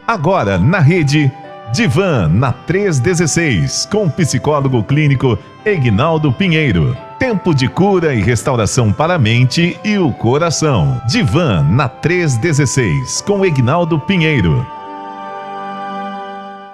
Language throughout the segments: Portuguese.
Agora na rede Divan na 316, com o psicólogo clínico Egnaldo Pinheiro. Tempo de cura e restauração para a mente e o coração. Divan na 316, com Egnaldo Pinheiro.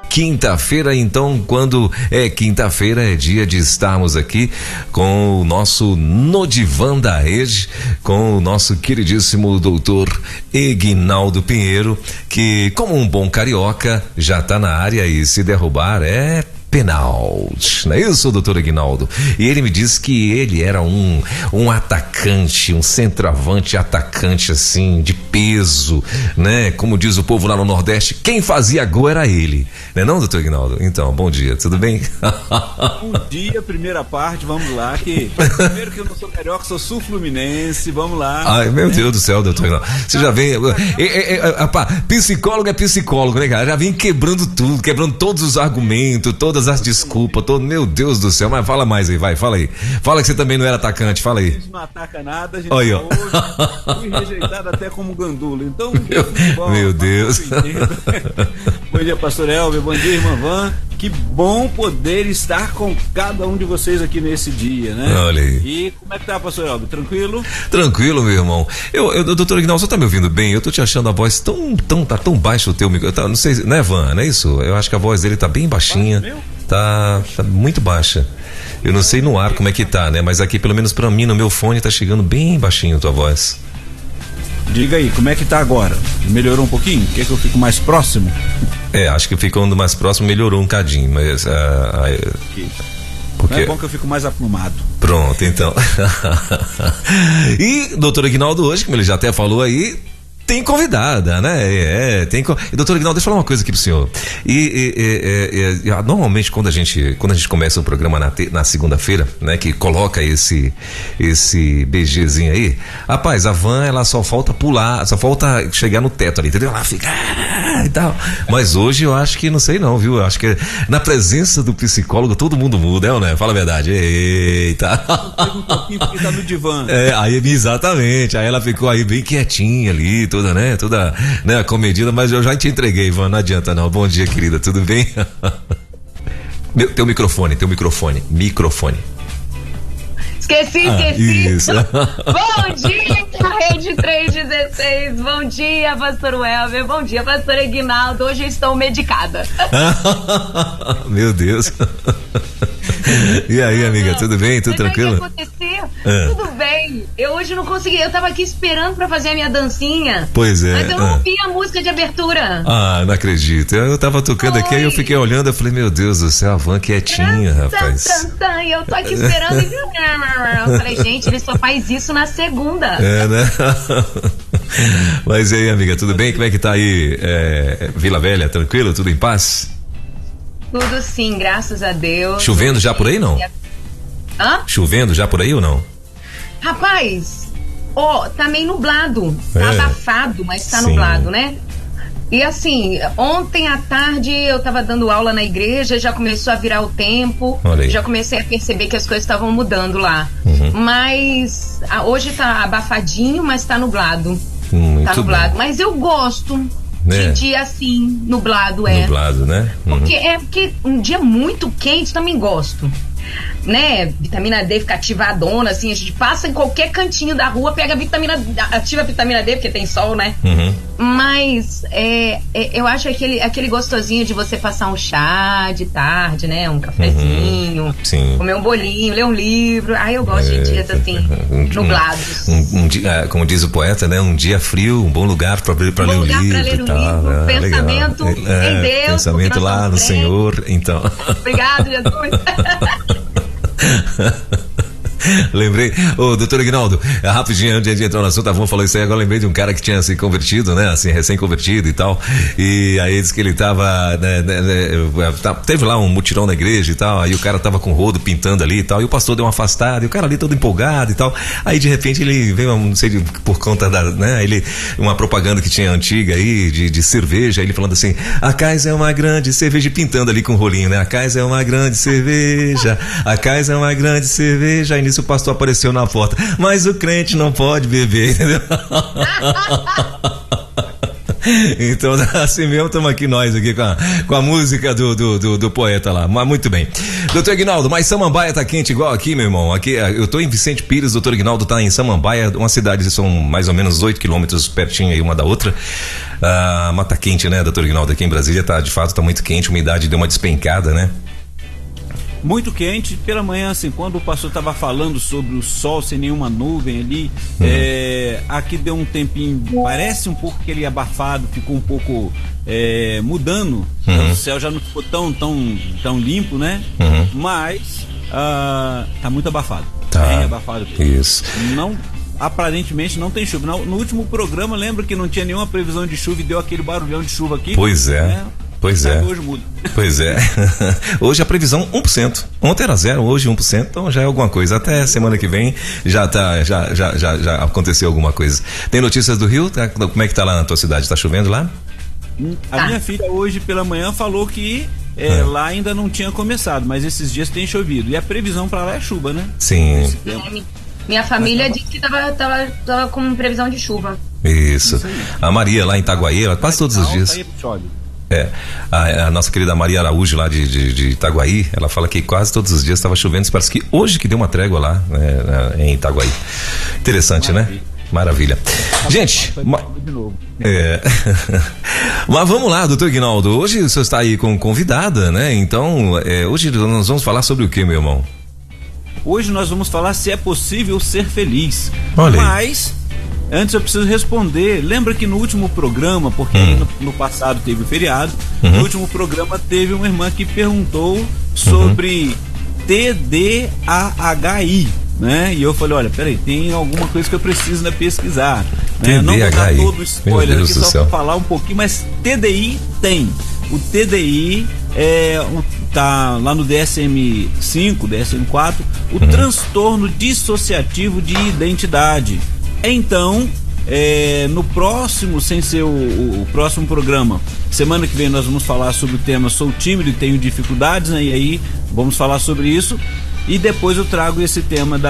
Quinta-feira, então, quando é quinta-feira, é dia de estarmos aqui com o nosso No Divã da Rede, com o nosso queridíssimo doutor Egnaldo Pinheiro, que, como um bom carioca, já está na área e se derrubar é penalti, não é isso, doutor Egnaldo? E ele me disse que ele era um atacante, um centroavante atacante assim, de peso, né? Como diz o povo lá no Nordeste, quem fazia gol era ele, não é não, doutor Egnaldo? Então, bom dia, tudo bem? Bom dia, primeira parte, vamos lá, que primeiro que eu não sou carioca, sou sul-fluminense, vamos lá. Ai, meu Deus do céu, doutor Egnaldo, você já vem, psicólogo é psicólogo, né, cara? Já vem quebrando tudo, quebrando todos os argumentos, todas as desculpas, meu Deus do céu, mas fala mais aí, vai, fala aí. Fala que você também não era atacante, fala aí. A gente não ataca nada, a gente hoje fui rejeitado até como gandula, então... Meu Deus. Bom dia, pastor Elber, bom dia, irmã Van. Que bom poder estar com cada um de vocês aqui nesse dia, né? Olha aí. E como é que tá, pastor Elber? Tranquilo? Tranquilo, meu irmão. Doutor Egnaldo, você tá me ouvindo bem? Eu tô te achando a voz tá tão baixo o teu microfone. Não sei, né, Van? Não é isso? Eu acho que a voz dele tá bem baixinha. Tá muito baixa. Eu não sei no ar como é que tá, né? Mas aqui, pelo menos pra mim, no meu fone, tá chegando bem baixinho a tua voz. Diga aí, como é que tá agora? Melhorou um pouquinho? Quer que eu fique mais próximo? Acho que ficando mais próximo melhorou um cadinho, mas... Não é bom que eu fico mais aprumado. Pronto, então. E doutor Egnaldo hoje, como ele já até falou aí, tem convidada, né? Doutor Egnaldo, deixa eu falar uma coisa aqui pro senhor. Normalmente quando a gente começa o programa na segunda-feira, né? Que coloca esse BGzinho aí, rapaz, a Van, ela só falta pular, só falta chegar no teto ali, entendeu? Ela fica e tal. Mas hoje eu acho que, não sei não, viu? Eu acho que na presença do psicólogo todo mundo muda, ou não? Fala a verdade. Eita. Um pouquinho porque tá no divã. Aí exatamente, aí ela ficou aí bem quietinha ali, toda, né, comedida, mas eu já te entreguei, Ivan, não adianta não. Bom dia, querida, tudo bem? Teu microfone. Esqueci. Isso. Bom dia, Rede 316. Bom dia, pastor Welber. Bom dia, pastor Egnaldo. Hoje eu estou medicada. Meu Deus. E aí, amiga, tudo bem? Tudo tranquilo? O que aconteceu? Tudo bem. Eu hoje não consegui, eu tava aqui esperando pra fazer a minha dancinha. Pois é. Mas eu não vi a música de abertura. Ah, não acredito. Eu tava tocando aqui, aí eu fiquei olhando, eu falei, meu Deus do céu, a Van quietinha, rapaz. E eu tô aqui esperando e... Eu falei, gente, ele só faz isso na segunda. Né? Mas e aí, amiga, tudo bem? Como é que tá aí, Vila Velha? Tranquilo? Tudo em paz? Tudo sim, graças a Deus. Chovendo já por aí, não? Hã? Chovendo já por aí ou não? Rapaz, tá meio nublado. Tá abafado, mas tá nublado, né? E assim, ontem à tarde eu tava dando aula na igreja, já começou a virar o tempo, já comecei a perceber que as coisas estavam mudando lá. Mas hoje tá abafadinho, mas tá nublado. Tá nublado. Bom. Mas eu gosto de dia assim, nublado, Nublado, né? Porque um dia muito quente também gosto. Né, vitamina D fica ativadona, assim, a gente passa em qualquer cantinho da rua, pega ativa a vitamina D, porque tem sol, né? Mas eu acho aquele gostosinho de você passar um chá de tarde, né? Um cafezinho, comer um bolinho, ler um livro. Eu gosto de dias assim, nublados. Como diz o poeta, né? Um dia frio, um bom lugar para ler um livro. Pensamento em Deus. Pensamento lá no Senhor, então. Obrigado, Jesus. Lembrei, doutor Egnaldo, rapidinho, antes de entrar no assunto, a Van falou isso aí, agora lembrei de um cara que tinha se convertido, né, assim, recém-convertido e tal, e aí disse que ele tava, teve lá um mutirão na igreja e tal, aí o cara tava com o rodo pintando ali e tal, e o pastor deu uma afastada, e o cara ali todo empolgado e tal, aí de repente ele veio, não sei, por conta uma propaganda que tinha antiga aí, de cerveja, ele falando assim, a Kaiser é uma grande cerveja, pintando ali com o rolinho, né, a Kaiser é uma grande cerveja, a Kaiser é uma grande cerveja, aí nisso o pastor apareceu na porta, mas o crente não pode beber, entendeu? Então, assim mesmo, estamos aqui nós aqui com a música do poeta lá. Mas muito bem. Doutor Aguinaldo, mas Samambaia tá quente igual aqui, meu irmão. Aqui, eu tô em Vicente Pires, doutor Aguinaldo tá em Samambaia, uma cidade, são mais ou menos 8 quilômetros pertinho aí uma da outra. Mas tá quente, né, doutor Aguinaldo? Aqui em Brasília de fato tá muito quente, a umidade deu uma despencada, né? Muito quente, pela manhã, assim, quando o pastor estava falando sobre o sol sem nenhuma nuvem ali, aqui deu um tempinho, parece um pouco aquele abafado, ficou um pouco mudando, o céu já não ficou tão limpo, né? Mas tá muito abafado, bem abafado. Isso. Não, aparentemente não tem chuva. No último programa, lembra que não tinha nenhuma previsão de chuva e deu aquele barulhão de chuva aqui? Pois é. Né? Pois é. Hoje muda. Pois é. Hoje a previsão 1%. Ontem era 0%, hoje 1%, então já é alguma coisa. Até semana que vem já aconteceu alguma coisa. Tem notícias do Rio? Como é que tá lá na tua cidade? Tá chovendo lá? A minha filha hoje pela manhã falou que lá ainda não tinha começado, mas esses dias tem chovido. E a previsão pra lá é chuva, né? Sim. Minha família disse que tava com previsão de chuva. Isso. A Maria lá em Itaguaí, ela quase todos os dias. A nossa querida Maria Araújo lá de Itaguaí, ela fala que quase todos os dias estava chovendo. Parece que hoje que deu uma trégua lá em Itaguaí. Interessante, né? Maravilha. Gente, mas vamos lá, doutor Aguinaldo. Hoje o senhor está aí com convidada, né? Então, hoje nós vamos falar sobre o que, meu irmão? Hoje nós vamos falar se é possível ser feliz. Olha aí. Mas antes eu preciso responder. Lembra que no último programa, porque aí no passado teve o feriado, no último programa teve uma irmã que perguntou sobre TDAHI, né? E eu falei, olha, peraí, tem alguma coisa que eu preciso pesquisar, né? Não vou dar todo o spoiler aqui, só para falar um pouquinho, mas TDI tem. O TDI tá lá no DSM-5, DSM-4, o transtorno dissociativo de identidade. Então, no próximo, sem ser o próximo programa, semana que vem nós vamos falar sobre o tema Sou tímido e tenho dificuldades, né? E aí vamos falar sobre isso. E depois eu trago esse tema do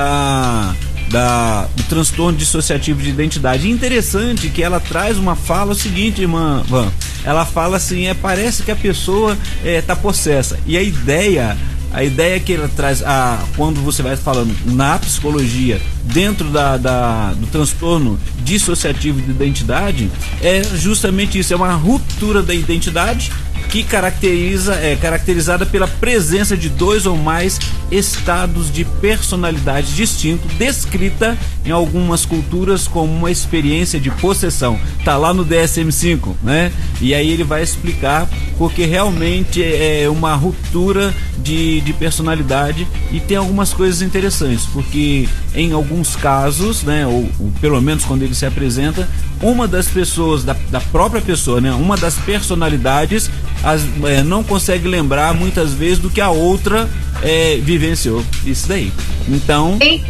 transtorno dissociativo de identidade. Interessante que ela traz uma fala seguinte, irmã Van. Ela fala assim, parece que a pessoa tá possessa. E a ideia que ela traz, quando você vai falando na psicologia, dentro do transtorno dissociativo de identidade, é justamente isso, é uma ruptura da identidade que caracterizada pela presença de 2 ou mais estados de personalidade distintos, descrita em algumas culturas como uma experiência de possessão. Tá lá no DSM-5, né? E aí ele vai explicar porque realmente é uma ruptura de personalidade, e tem algumas coisas interessantes, porque em alguns casos, né, ou pelo menos quando ele se apresenta, uma das pessoas, da própria pessoa, né, uma das personalidades não consegue lembrar muitas vezes do que a outra vivenciou. Isso daí. Então tem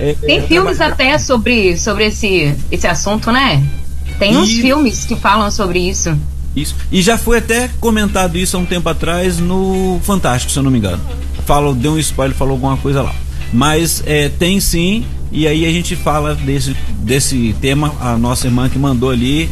filmes até sobre esse assunto, né? Tem uns filmes que falam sobre isso. Isso. E já foi até comentado isso há um tempo atrás no Fantástico, se eu não me engano. Deu um spoiler, falou alguma coisa lá. Mas tem sim, e aí a gente fala desse tema, a nossa irmã que mandou ali,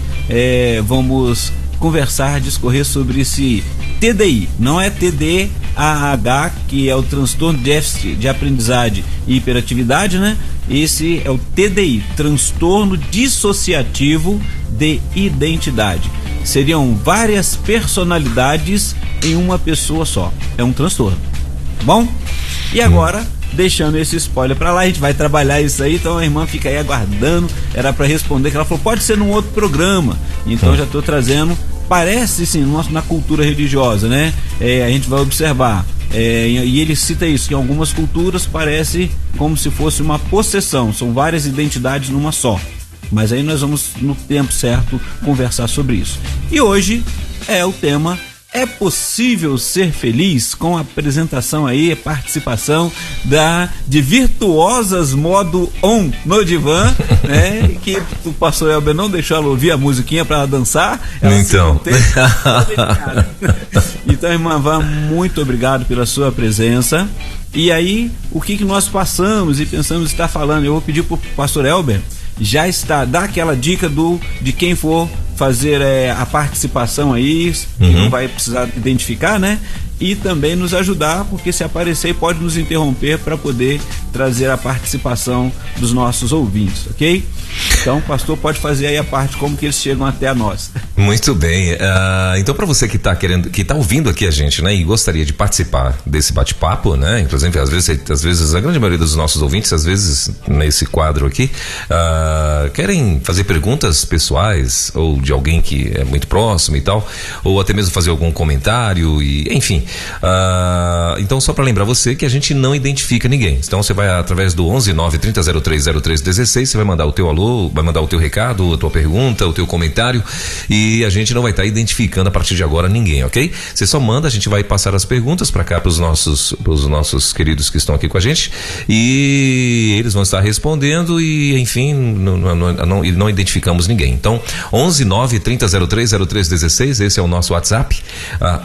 vamos conversar, discorrer sobre esse TDI. Não é TDAH, que é o transtorno de déficit de aprendizagem e hiperatividade, né? Esse é o TDI, transtorno dissociativo de identidade. Seriam várias personalidades em uma pessoa só. É um transtorno. Bom? E agora, deixando esse spoiler pra lá, a gente vai trabalhar isso aí, então a irmã fica aí aguardando. Era pra responder, que ela falou, pode ser num outro programa. Então já tô trazendo, parece sim, na cultura religiosa, né? A gente vai observar. E ele cita isso, que em algumas culturas parece como se fosse uma possessão, são várias identidades numa só. Mas aí nós vamos, no tempo certo, conversar sobre isso. E hoje o tema É possível ser feliz, com a apresentação aí, a participação de Virtuosas Modo On no Divã, né? Que o pastor Elber não deixou ela ouvir a musiquinha para ela dançar. Ela então. Então, irmã Van, muito obrigado pela sua presença. E aí, o que nós passamos e pensamos estar falando? Eu vou pedir pro pastor Elber, já está, dá aquela dica de quem for fazer a participação aí, que não vai precisar identificar, né? E também nos ajudar, porque se aparecer pode nos interromper para poder trazer a participação dos nossos ouvintes, ok? Então o pastor pode fazer aí a parte como que eles chegam até a nós. Muito bem, então para você que tá ouvindo aqui a gente, né, e gostaria de participar desse bate-papo, né, inclusive às vezes a grande maioria dos nossos ouvintes, às vezes nesse quadro aqui, querem fazer perguntas pessoais ou de alguém que é muito próximo e tal, ou até mesmo fazer algum comentário e enfim, então só para lembrar você que a gente não identifica ninguém, então você vai através do 11-9-30-03-03-16, você vai mandar o teu alô, vai mandar o teu recado, a tua pergunta, o teu comentário, e a gente não vai estar identificando a partir de agora ninguém, ok? Você só manda, a gente vai passar as perguntas para cá pros nossos queridos que estão aqui com a gente, e eles vão estar respondendo e enfim, não identificamos ninguém. Então 11-9-30-03-03-16, esse é o nosso WhatsApp,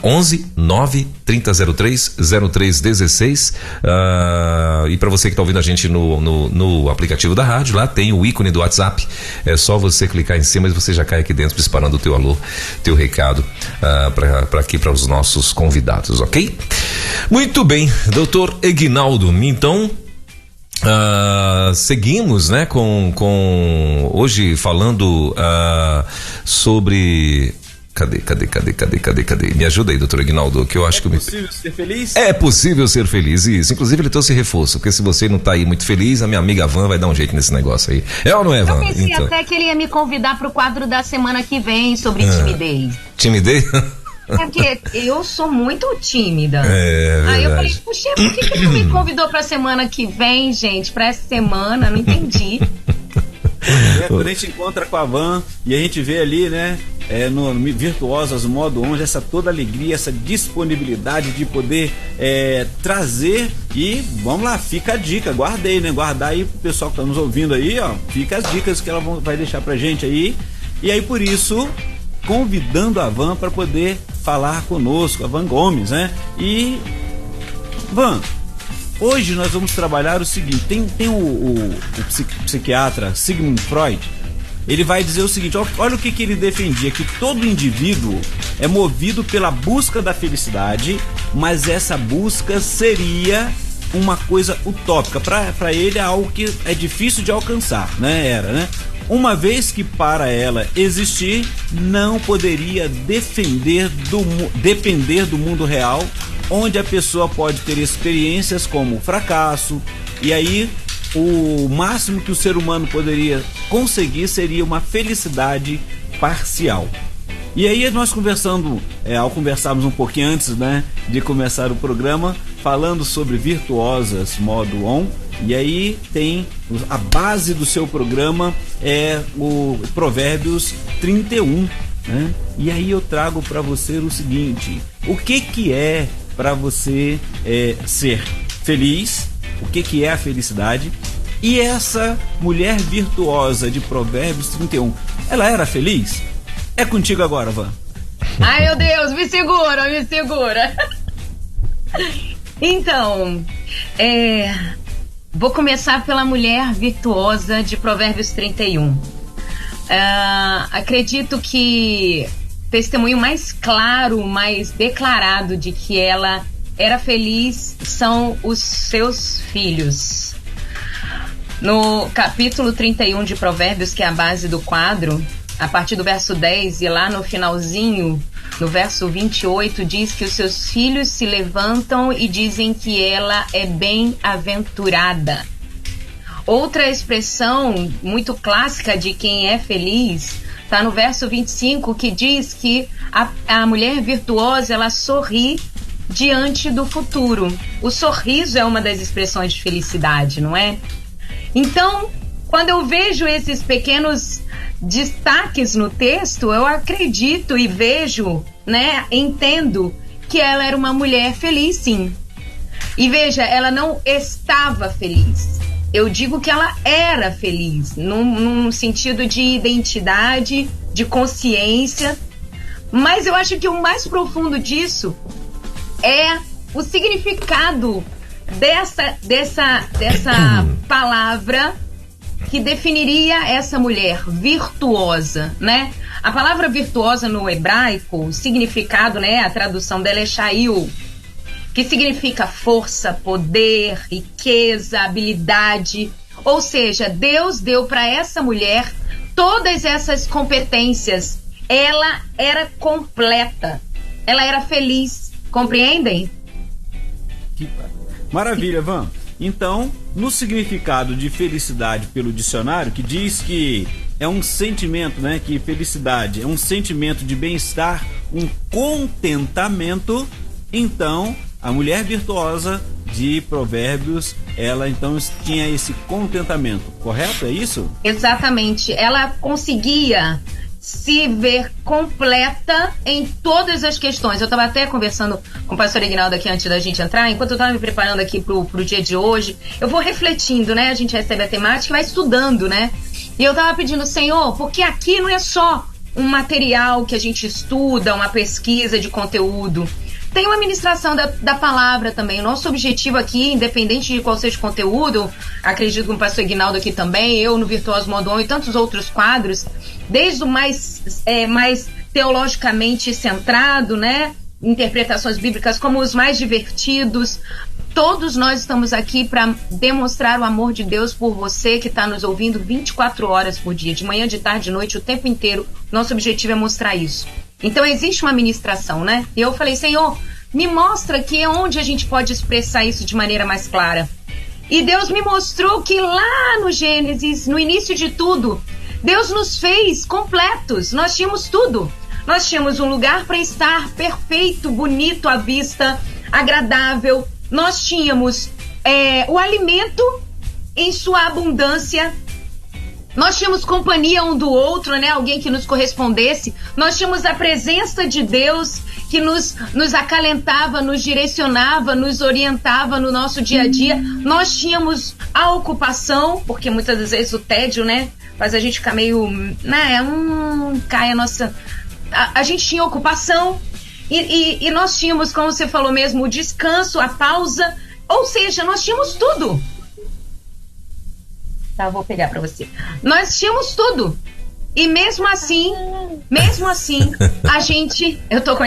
11-9-30-03-03-16, e para você que está ouvindo a gente no aplicativo da rádio, lá tem o ícone do WhatsApp, é só você clicar em cima e você já cai aqui dentro disparando o teu alô, teu recado para os nossos convidados, ok? Muito bem, doutor Eguinaldo, então seguimos, né, com hoje falando sobre... Cadê? Me ajuda aí, doutor Eguinaldo, que eu acho que... É possível ser feliz? É possível ser feliz, isso. Inclusive ele trouxe reforço, porque se você não tá aí muito feliz, a minha amiga Van vai dar um jeito nesse negócio aí. É ou não é, Van? Eu pensei até que ele ia me convidar pro quadro da semana que vem sobre timidez. Timidez? É porque eu sou muito tímida. É verdade. Aí eu falei, puxa, por que ele não me convidou pra semana que vem, gente? Pra essa semana, não entendi. Quando a gente encontra com a Van e a gente vê ali, né, no Virtuosas modo 11, essa toda alegria, essa disponibilidade de poder trazer, e vamos lá, fica a dica, guardei, né, guardar aí pro pessoal que tá nos ouvindo aí, ó, fica as dicas que ela vai deixar pra gente aí, e aí por isso, convidando a Van para poder falar conosco, a Van Gomes, né, e Van, hoje nós vamos trabalhar o seguinte, tem o psiquiatra Sigmund Freud, ele vai dizer o seguinte, olha o que ele defendia, que todo indivíduo é movido pela busca da felicidade, mas essa busca seria uma coisa utópica, para ele é algo que é difícil de alcançar, né, uma vez que para ela existir, não poderia depender do mundo real, onde a pessoa pode ter experiências como fracasso, e aí o máximo que o ser humano poderia conseguir seria uma felicidade parcial. E aí nós ao conversarmos um pouquinho antes, né, de começar o programa, falando sobre Virtuosas modo on, e aí tem a base do seu programa é o Provérbios 31, né? E aí eu trago para você o seguinte, o que é para você ser feliz, o que é a felicidade, e essa mulher virtuosa de Provérbios 31, ela era feliz? É contigo agora, Van. Ai, meu Deus, me segura. Então, vou começar pela mulher virtuosa de Provérbios 31. Acredito que testemunho mais claro, mais declarado de que ela era feliz são os seus filhos. No capítulo 31 de Provérbios, que é a base do quadro, a partir do verso 10 e lá no finalzinho, no verso 28, diz que os seus filhos se levantam e dizem que ela é bem-aventurada. Outra expressão muito clássica de quem é feliz está no verso 25, que diz que a mulher virtuosa, ela sorri diante do futuro. O sorriso é uma das expressões de felicidade, não é? Então, quando eu vejo esses pequenos destaques no texto, eu acredito e vejo, né, entendo que ela era uma mulher feliz, sim. E veja, ela não estava feliz. Eu digo que ela era feliz, num sentido de identidade, de consciência. Mas eu acho que o mais profundo disso é o significado dessa palavra que definiria essa mulher virtuosa, né? A palavra virtuosa no hebraico, o significado, né? A tradução dela é shail, que significa força, poder, riqueza, habilidade. Ou seja, Deus deu para essa mulher todas essas competências. Ela era completa. Ela era feliz. Compreendem? Maravilha, Van. Então, no significado de felicidade pelo dicionário, que diz que é um sentimento, né? Que felicidade é um sentimento de bem-estar, um contentamento. Então, a mulher virtuosa de Provérbios, ela então tinha esse contentamento, correto? É isso? Exatamente. Ela conseguia se ver completa em todas as questões. Eu estava até conversando com o pastor Ignaldo aqui antes da gente entrar, enquanto eu estava me preparando aqui pro dia de hoje, eu vou refletindo, né? A gente recebe a temática e vai estudando, né? E eu estava pedindo, Senhor, porque aqui não é só um material que a gente estuda, uma pesquisa de conteúdo. Tem uma ministração da palavra também. O nosso objetivo aqui, independente de qual seja o conteúdo, acredito que o pastor Ignaldo aqui também, eu no Virtuoso Modo On e tantos outros quadros, desde o mais teologicamente centrado, né? Interpretações bíblicas, como os mais divertidos. Todos nós estamos aqui para demonstrar o amor de Deus por você que está nos ouvindo 24 horas por dia, de manhã, de tarde, de noite, o tempo inteiro. Nosso objetivo é mostrar isso. Então existe uma ministração, né? E eu falei, Senhor, me mostra que é onde a gente pode expressar isso de maneira mais clara. E Deus me mostrou que lá no Gênesis, no início de tudo, Deus nos fez completos. Nós tínhamos tudo. Nós tínhamos um lugar para estar perfeito, bonito à vista, agradável. Nós tínhamos o alimento em sua abundância. Nós tínhamos companhia um do outro, né? Alguém que nos correspondesse. Nós tínhamos a presença de Deus que nos acalentava, nos direcionava, nos orientava no nosso dia a dia. Nós tínhamos a ocupação, porque muitas vezes o tédio, né? Faz a gente ficar meio, né? Cai a nossa... A gente tinha ocupação e nós tínhamos, como você falou mesmo, o descanso, a pausa. Ou seja, nós tínhamos tudo. Tá, eu vou pegar pra você. Nós tínhamos tudo. E mesmo assim, a gente... Eu tô com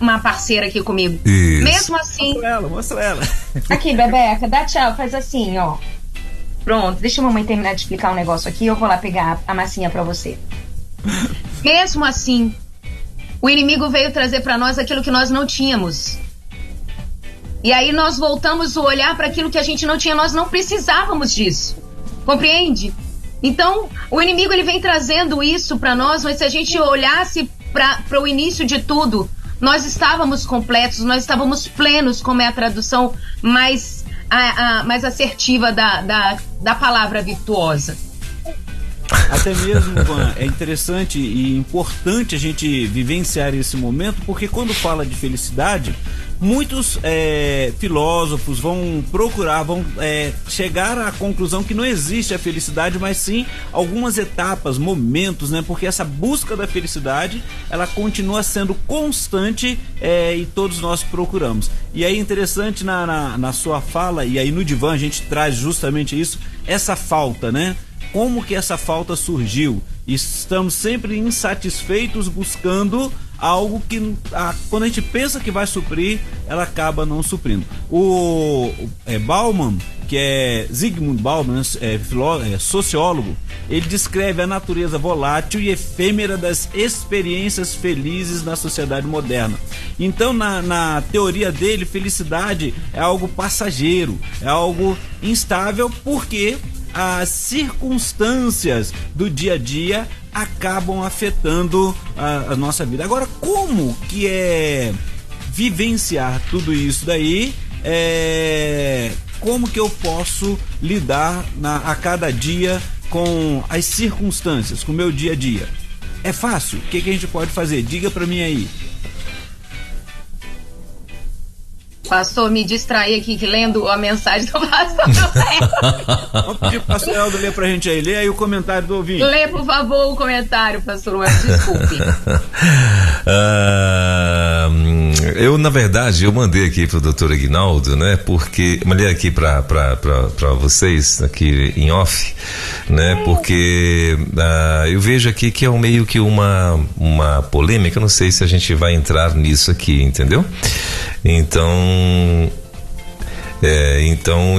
uma parceira aqui comigo. Isso. Mesmo assim... Mostra ela. Aqui, Bebeca, dá tchau, faz assim, ó. Pronto, deixa a mamãe terminar de explicar um negócio aqui, eu vou lá pegar a massinha pra você. Mesmo assim, o inimigo veio trazer pra nós aquilo que nós não tínhamos. E aí nós voltamos o olhar para aquilo que a gente não tinha, nós não precisávamos disso. Compreende? Então, o inimigo ele vem trazendo isso para nós, mas se a gente olhasse para o início de tudo, nós estávamos completos, nós estávamos plenos, como é a tradução mais assertiva da palavra virtuosa. Até mesmo, Van, é interessante e importante a gente vivenciar esse momento, porque quando fala de felicidade, muitos filósofos vão procurar, vão chegar à conclusão que não existe a felicidade, mas sim algumas etapas, momentos, né? Porque essa busca da felicidade, ela continua sendo constante e todos nós procuramos. E aí interessante na sua fala, e aí no Divã a gente traz justamente isso, essa falta, né? Como que essa falta surgiu? Estamos sempre insatisfeitos buscando algo que quando a gente pensa que vai suprir, ela acaba não suprindo. O Bauman, que é Zygmunt Bauman, sociólogo, ele descreve a natureza volátil e efêmera das experiências felizes na sociedade moderna. Então, na teoria dele, felicidade é algo passageiro, é algo instável, porque as circunstâncias do dia a dia acabam afetando a nossa vida. Agora, como que é vivenciar tudo isso daí? Como que eu posso lidar a cada dia com as circunstâncias, com o meu dia a dia? É fácil? O que a gente pode fazer? Diga pra mim aí. Pastor, me distraí aqui lendo a mensagem do pastor. Vamos pedir pro pastor Eldo ler pra gente aí. Lê aí o comentário do ouvinte. Lê, por favor, o comentário, pastor, mas desculpe. Eu, na verdade, eu mandei aqui pro doutor Aguinaldo, né? Porque, mandei aqui para vocês, aqui em off, né? Porque eu vejo aqui que é meio que uma polêmica, eu não sei se a gente vai entrar nisso aqui, entendeu? Então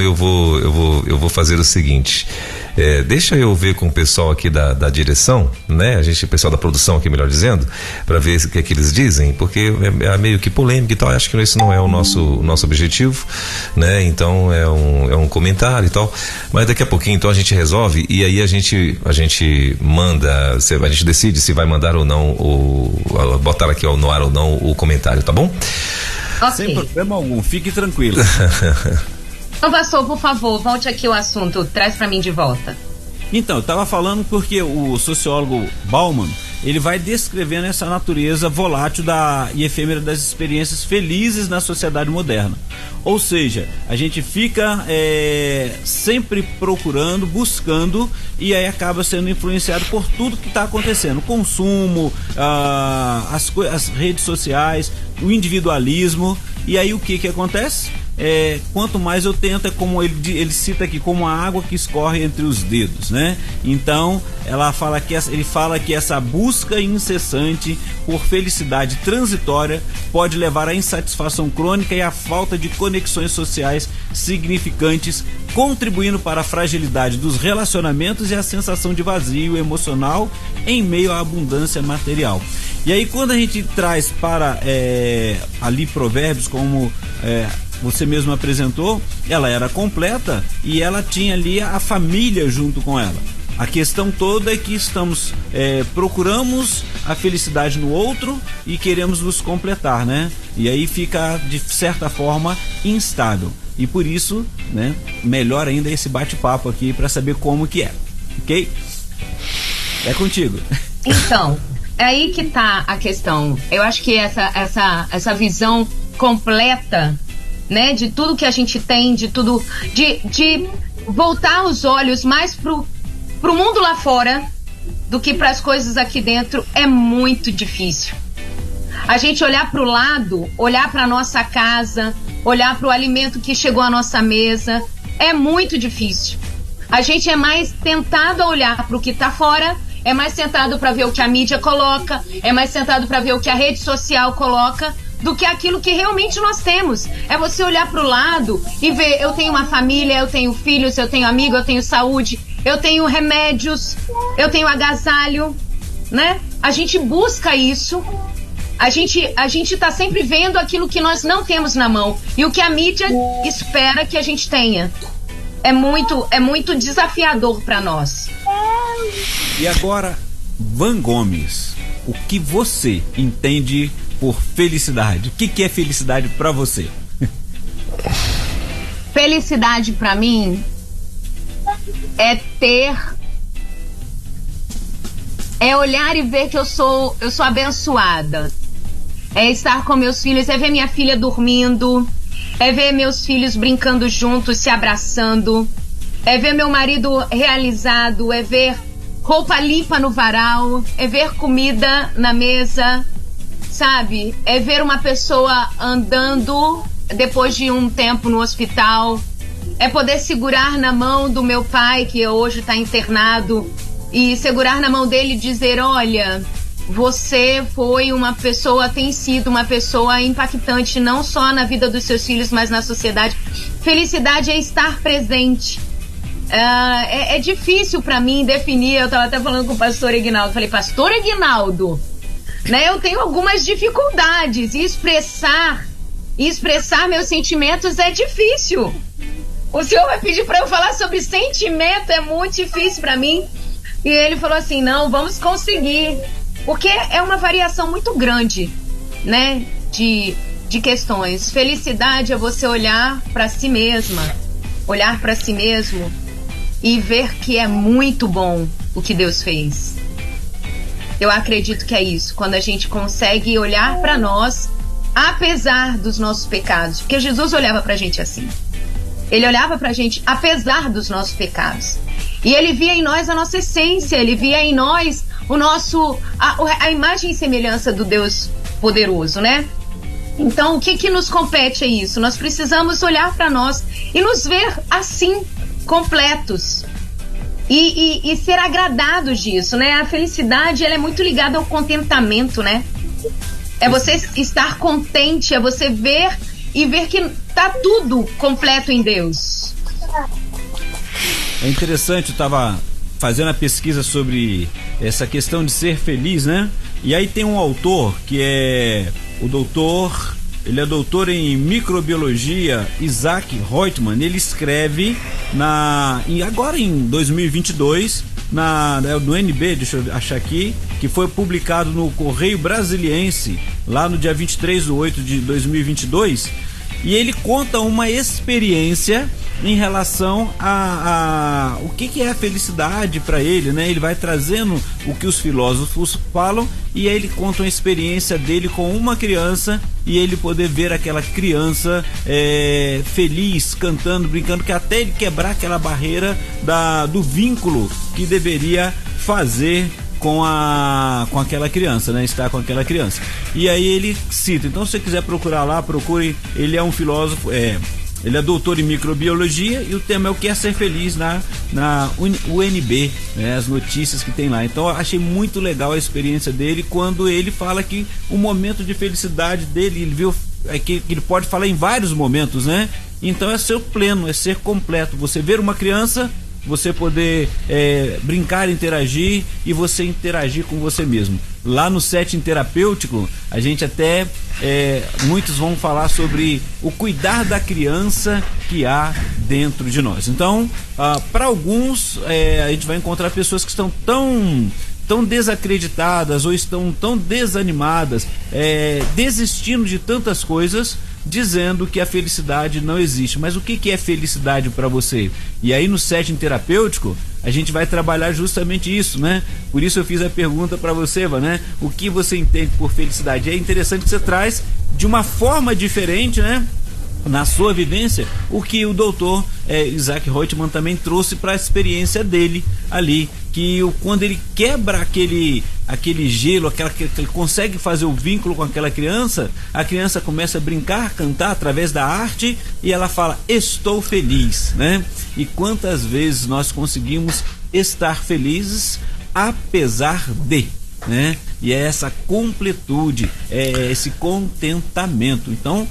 eu vou fazer o seguinte, deixa eu ver com o pessoal aqui da direção, né? O pessoal da produção aqui, melhor dizendo, para ver o que é que eles dizem, porque é meio que polêmico e tal, acho que isso não é o nosso objetivo, né? Então é um comentário e tal, mas daqui a pouquinho então a gente resolve e aí a gente manda, a gente decide se vai mandar ou não, ou botar aqui no ar ou não o comentário, tá bom? Okay. Sem problema algum, fique tranquilo. Então, pastor, por favor, volte aqui o assunto, traz para mim de volta. Então, eu estava falando porque o sociólogo Bauman, ele vai descrevendo essa natureza volátil e efêmera das experiências felizes na sociedade moderna. Ou seja, a gente fica sempre procurando, buscando, e aí acaba sendo influenciado por tudo que está acontecendo. O consumo, as redes sociais, o individualismo, e aí o que acontece? Quanto mais eu tento, é como ele cita aqui, como a água que escorre entre os dedos, né? Então ele fala que essa busca incessante por felicidade transitória pode levar à insatisfação crônica e à falta de conexões sociais significantes, contribuindo para a fragilidade dos relacionamentos e a sensação de vazio emocional em meio à abundância material. E aí, quando a gente traz para ali Provérbios, como você mesmo apresentou, ela era completa e ela tinha ali a família junto com ela. A questão toda é que procuramos a felicidade no outro e queremos nos completar, né? E aí fica, de certa forma, instável. E por isso, né, melhor ainda esse bate-papo aqui para saber como que é, ok? É contigo. Então, é aí que tá a questão. Eu acho que essa visão completa, né, de tudo que a gente tem, de tudo, de voltar os olhos mais pro mundo lá fora do que para as coisas aqui dentro é muito difícil. A gente olhar pro lado, olhar pra nossa casa, olhar pro alimento que chegou à nossa mesa, é muito difícil. A gente é mais tentado a olhar pro que tá fora, é mais tentado para ver o que a mídia coloca, é mais tentado para ver o que a rede social coloca, do que aquilo que realmente nós temos. É você olhar para o lado e ver, eu tenho uma família, eu tenho filhos, eu tenho amigo, eu tenho saúde, eu tenho remédios, eu tenho agasalho, né? A gente busca isso, a gente tá sempre vendo aquilo que nós não temos na mão e o que a mídia espera que a gente tenha. É muito desafiador para nós. E agora, Van Gomes, o que você entende por felicidade? O que é felicidade pra você? Felicidade pra mim é olhar e ver que eu sou abençoada. É estar com meus filhos, é ver minha filha dormindo, é ver meus filhos brincando juntos, se abraçando, é ver meu marido realizado, é ver roupa limpa no varal, é ver comida na mesa, sabe? É ver uma pessoa andando depois de um tempo no hospital. É poder segurar na mão do meu pai, que hoje está internado, e segurar na mão dele e dizer, olha, você foi uma pessoa, tem sido uma pessoa impactante, não só na vida dos seus filhos, mas na sociedade. Felicidade é estar presente. É difícil para mim definir. Eu estava até falando com o pastor Aguinaldo, falei, pastor Aguinaldo, né, eu tenho algumas dificuldades e expressar meus sentimentos é difícil. O senhor vai pedir para eu falar sobre sentimento, é muito difícil para mim. E ele falou assim, não, vamos conseguir, porque é uma variação muito grande, né, de questões. Felicidade é você olhar para si mesma, olhar para si mesmo e ver que é muito bom o que Deus fez. Eu acredito que é isso, quando a gente consegue olhar para nós, apesar dos nossos pecados, porque Jesus olhava pra gente assim. Ele olhava pra gente apesar dos nossos pecados. E ele via em nós a nossa essência, ele via em nós a imagem e semelhança do Deus poderoso, né? Então, o que nos compete é isso? Nós precisamos olhar para nós e nos ver assim, completos. E ser agradados disso, né? A felicidade, ela é muito ligada ao contentamento, né? É você estar contente, é você ver e ver que tá tudo completo em Deus. É interessante, eu estava fazendo a pesquisa sobre essa questão de ser feliz, né? E aí tem um autor que é o doutor, ele é doutor em microbiologia, Isaac Reutemann. Ele escreve agora em 2022 no NB, deixa eu achar aqui, que foi publicado no Correio Brasiliense lá no dia 23/8 de 2022, e ele conta uma experiência em relação a o que é a felicidade para ele, né? Ele vai trazendo o que os filósofos falam, e aí ele conta uma experiência dele com uma criança, e ele poder ver aquela criança feliz, cantando, brincando, que até ele quebrar aquela barreira do vínculo que deveria fazer com aquela criança, né? Estar com aquela criança. E aí ele cita, então se você quiser procurar lá, procure, ele é um filósofo, ele é doutor em microbiologia, e o tema é o que é ser feliz na UNB, né? As notícias que tem lá. Então eu achei muito legal a experiência dele, quando ele fala que o momento de felicidade dele, ele viu que ele pode falar em vários momentos, né? Então é ser pleno, é ser completo. Você ver uma criança, você poder brincar, interagir, e você interagir com você mesmo. Lá no setting terapêutico, a gente até muitos vão falar sobre o cuidar da criança que há dentro de nós. Então, para alguns, a gente vai encontrar pessoas que estão tão desacreditadas, ou estão tão desanimadas, desistindo de tantas coisas, dizendo que a felicidade não existe. Mas o que é felicidade para você? E aí no setting terapêutico a gente vai trabalhar justamente isso, né? Por isso eu fiz a pergunta para você, Eva, né? O que você entende por felicidade? É interessante que você traz de uma forma diferente, né? Na sua vivência, o que o doutor Isaac Reutemann também trouxe para a experiência dele ali, que quando ele quebra aquele gelo, que ele consegue fazer o vínculo com aquela criança, a criança começa a brincar, cantar através da arte, e ela fala, estou feliz, né? E quantas vezes nós conseguimos estar felizes apesar de, né? E é essa completude, esse contentamento. Então,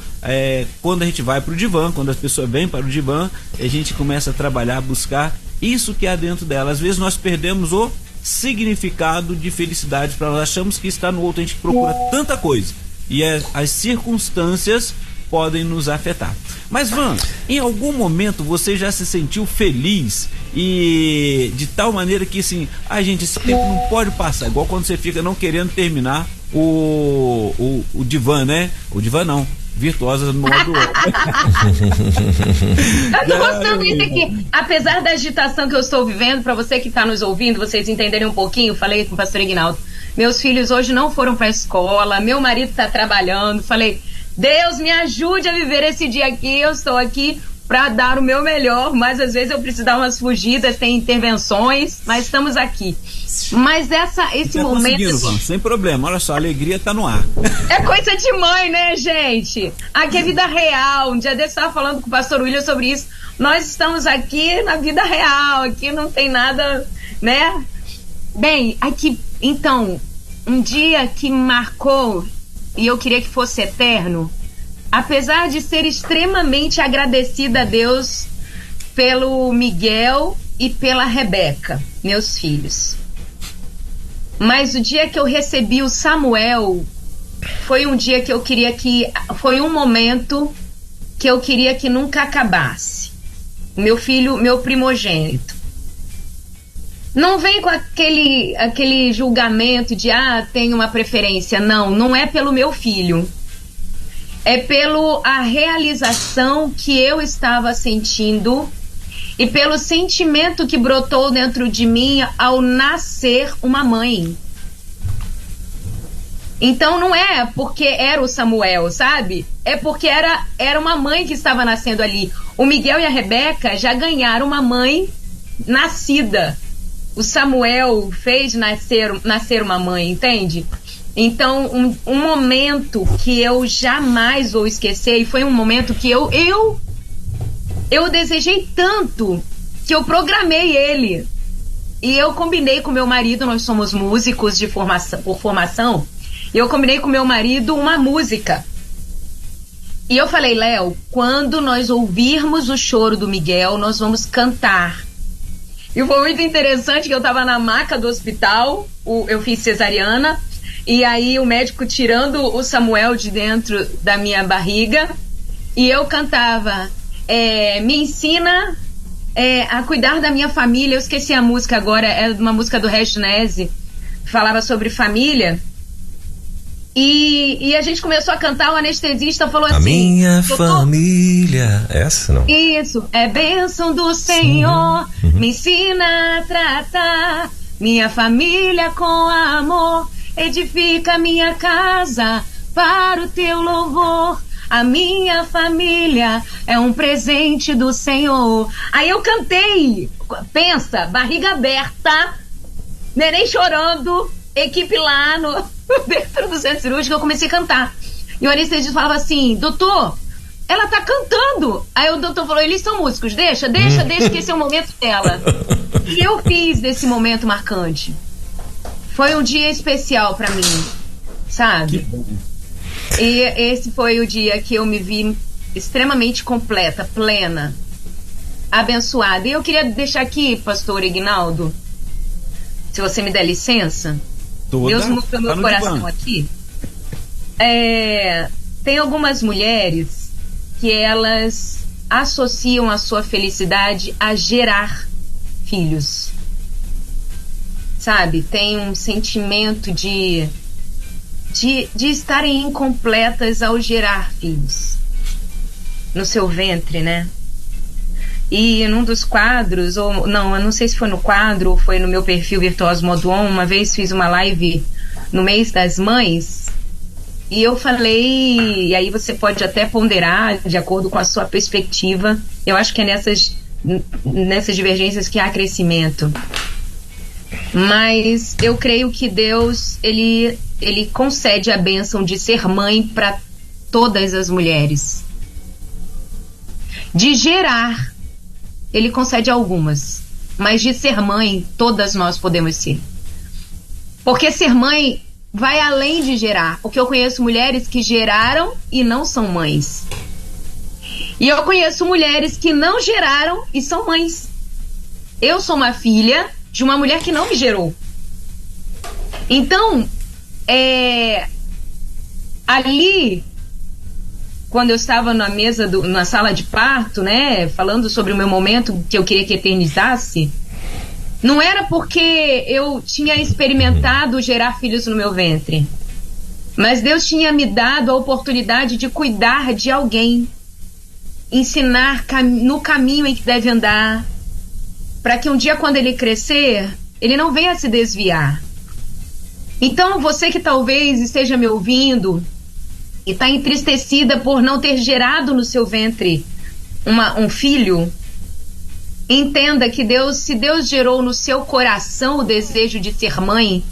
quando a gente vai para o divã, quando as pessoas vêm para o divã, a gente começa a trabalhar, buscar isso que há dentro dela. Às vezes nós perdemos o significado de felicidade, para nós achamos que está no outro, a gente procura tanta coisa, e as circunstâncias podem nos afetar. Mas Van, em algum momento você já se sentiu feliz, e de tal maneira que assim, gente, esse tempo não pode passar, igual quando você fica não querendo terminar o divã, né? O divã não, Virtuosas no modo eu tô gostando disso aqui. Apesar da agitação que eu estou vivendo, para você que está nos ouvindo, vocês entenderem um pouquinho, falei com o pastor Ignaldo, meus filhos hoje não foram para a escola, meu marido está trabalhando, falei, Deus me ajude a viver esse dia aqui, eu estou aqui para dar o meu melhor, mas às vezes eu preciso dar umas fugidas, tem intervenções, mas estamos aqui. Mas esse momento... Sem problema, olha só, a alegria tá no ar. É coisa de mãe, né, gente? Aqui é vida real. Um dia desse eu estava falando com o pastor William sobre isso. Nós estamos aqui na vida real, aqui não tem nada, né? Bem, aqui, então, um dia que marcou, e eu queria que fosse eterno, apesar de ser extremamente agradecida a Deus pelo Miguel e pela Rebeca, meus filhos. Mas o dia que eu recebi o Samuel foi um dia que eu queria foi um momento que eu queria que nunca acabasse. Meu filho, meu primogênito. Não vem com aquele julgamento de tem uma preferência. Não é pelo meu filho. É pelo a realização que eu estava sentindo e pelo sentimento que brotou dentro de mim ao nascer uma mãe. Então não é porque era o Samuel, sabe? É porque era uma mãe que estava nascendo ali. O Miguel e a Rebeca já ganharam uma mãe nascida. O Samuel fez nascer uma mãe, entende? Então, um momento que eu jamais vou esquecer, e foi um momento que eu desejei tanto que eu programei ele. E eu combinei com meu marido, nós somos músicos por formação, e eu combinei com meu marido uma música. E eu falei, Léo, quando nós ouvirmos o choro do Miguel, nós vamos cantar. E foi muito interessante que eu tava na maca do hospital, eu fiz cesariana, e aí o médico tirando o Samuel de dentro da minha barriga, e eu cantava, me ensina a cuidar da minha família. Eu esqueci a música agora, é uma música do Reginese, falava sobre família. E a gente começou a cantar, o anestesista falou assim... A minha família... Essa não? Isso, é bênção do Senhor, me ensina a tratar minha família com amor, edifica minha casa para o teu louvor. A minha família é um presente do Senhor. Aí eu cantei, pensa, barriga aberta, neném chorando, equipe lá dentro do centro cirúrgico, eu comecei a cantar. E o anestesista falava assim, doutor, ela tá cantando. Aí o doutor falou, eles são músicos, deixa que esse é o momento dela. E eu fiz desse momento marcante. Foi um dia especial pra mim, sabe? Que bom. E esse foi o dia que eu me vi extremamente completa, plena, abençoada. E eu queria deixar aqui, pastor Ignaldo, se você me der licença, Deus mudou meu coração aqui. Tem algumas mulheres que elas associam a sua felicidade a gerar filhos. Sabe? Tem um sentimento de estarem incompletas ao gerar filhos no seu ventre, né? E num dos quadros, ou não, eu não sei se foi no quadro ou foi no meu perfil Virtuoso Modo On, uma vez fiz uma live no mês das mães e eu falei, e aí você pode até ponderar de acordo com a sua perspectiva, eu acho que é nessas divergências que há crescimento. Mas eu creio que Deus, ele concede a bênção de ser mãe para todas as mulheres. De gerar, ele concede algumas, mas de ser mãe, todas nós podemos ser. Porque ser mãe vai além de gerar, porque eu conheço mulheres que geraram e não são mães. E eu conheço mulheres que não geraram e são mães. Eu sou uma filha de uma mulher que não me gerou. Então, ali, quando eu estava na sala de parto, né, falando sobre o meu momento que eu queria que eternizasse, não era porque eu tinha experimentado gerar filhos no meu ventre, mas Deus tinha me dado a oportunidade de cuidar de alguém, ensinar no caminho em que deve andar, para que um dia, quando ele crescer, ele não venha se desviar. Então, você que talvez esteja me ouvindo e está entristecida por não ter gerado no seu ventre um filho, entenda que se Deus gerou no seu coração o desejo de ser mãe,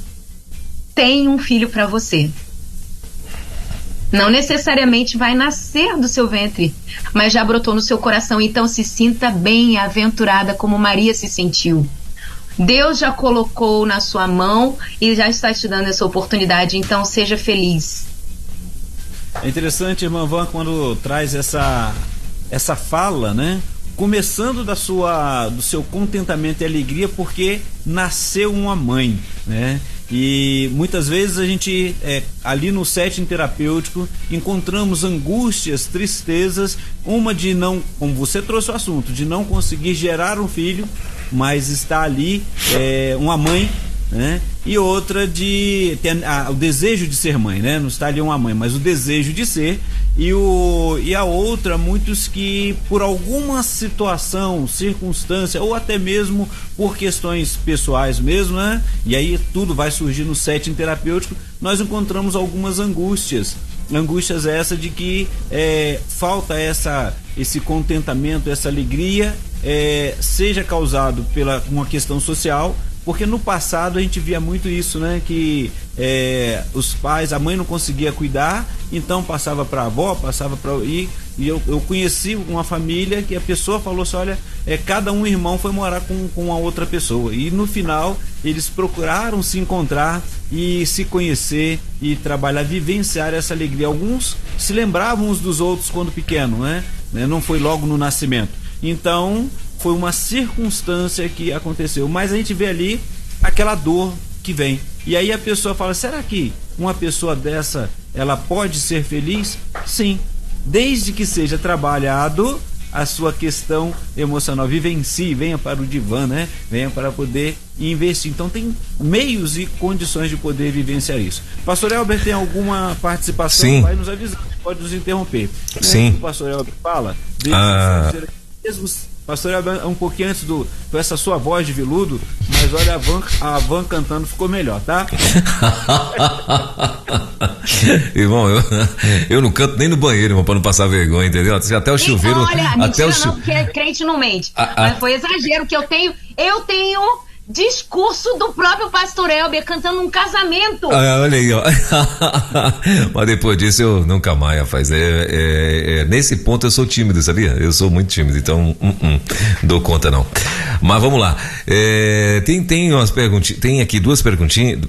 tem um filho para você. Não necessariamente vai nascer do seu ventre, mas já brotou no seu coração. Então se sinta bem-aventurada como Maria se sentiu. Deus já colocou na sua mão e já está te dando essa oportunidade, então seja feliz. É interessante, irmã Van, quando traz essa fala, né? Começando do seu contentamento e alegria porque nasceu uma mãe, né? E muitas vezes a gente, ali no setting terapêutico, encontramos angústias, tristezas, uma de não, como você trouxe o assunto, de não conseguir gerar um filho, mas está ali uma mãe, né? E outra de ter o desejo de ser mãe, né? Não está ali uma mãe, mas o desejo de ser. E a outra, muitos que por alguma situação, circunstância ou até mesmo por questões pessoais mesmo, né? E aí tudo vai surgir no setting terapêutico, nós encontramos algumas angústias essa de que falta esse contentamento, essa alegria, seja causado uma questão social, porque no passado a gente via muito isso, né? Que os pais, a mãe não conseguia cuidar, então passava para a avó, passava para... E eu conheci uma família que a pessoa falou assim, olha, cada um irmão foi morar com a outra pessoa, e no final eles procuraram se encontrar e se conhecer e trabalhar, vivenciar essa alegria. Alguns se lembravam uns dos outros quando pequeno, né? Não foi logo no nascimento. Então foi uma circunstância que aconteceu, mas a gente vê ali aquela dor que vem, e aí a pessoa fala, será que uma pessoa dessa ela pode ser feliz? Sim, desde que seja trabalhado a sua questão emocional, vivencie, venha para o divã, né? Venha para poder investir. Então tem meios e condições de poder vivenciar isso. Pastor Elber, tem alguma participação? Sim. Vai nos avisar, pode nos interromper. Sim. O pastor Elber fala, pastor Elber, um pouquinho antes com essa sua voz de veludo, mas olha, a Van cantando ficou melhor, tá? Irmão, eu não canto nem no banheiro, irmão, pra não passar vergonha, entendeu? Até o chuveiro. Olha, mentira não, porque crente não mente. Mas foi exagero que eu tenho discurso do próprio pastor Elber cantando um casamento. Olha aí, ó. Mas depois disso eu nunca mais, rapaz. Nesse ponto eu sou tímido, sabia? Eu sou muito tímido, então dou conta não. Mas vamos lá. Tem umas perguntinhas, tem aqui duas perguntinhas.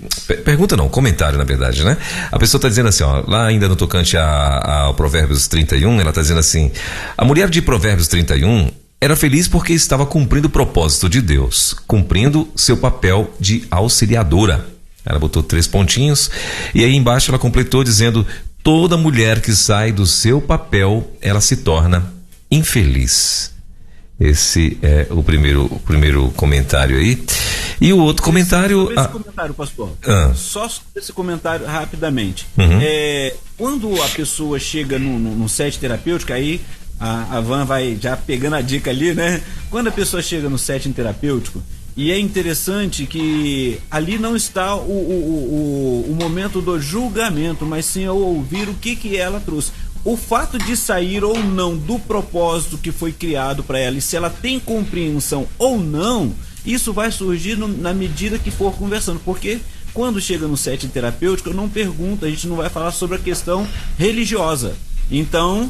Pergunta não, comentário na verdade, né? A pessoa tá dizendo assim, ó, lá ainda no tocante ao Provérbios 31, ela tá dizendo assim: a mulher de Provérbios 31 era feliz porque estava cumprindo o propósito de Deus, cumprindo seu papel de auxiliadora. Ela botou 3 pontinhos e aí embaixo ela completou dizendo: toda mulher que sai do seu papel, ela se torna infeliz. Esse é o primeiro comentário aí. E o outro comentário... Esse comentário, pastor, só esse comentário rapidamente. Quando a pessoa chega no set terapêutico, aí a Van vai já pegando a dica ali, né? Quando a pessoa chega no setting terapêutico, e é interessante que ali não está o momento do julgamento, mas sim ao ouvir o que ela trouxe. O fato de sair ou não do propósito que foi criado para ela, e se ela tem compreensão ou não, isso vai surgir na medida que for conversando, porque quando chega no setting terapêutico, eu não pergunto, a gente não vai falar sobre a questão religiosa. Então,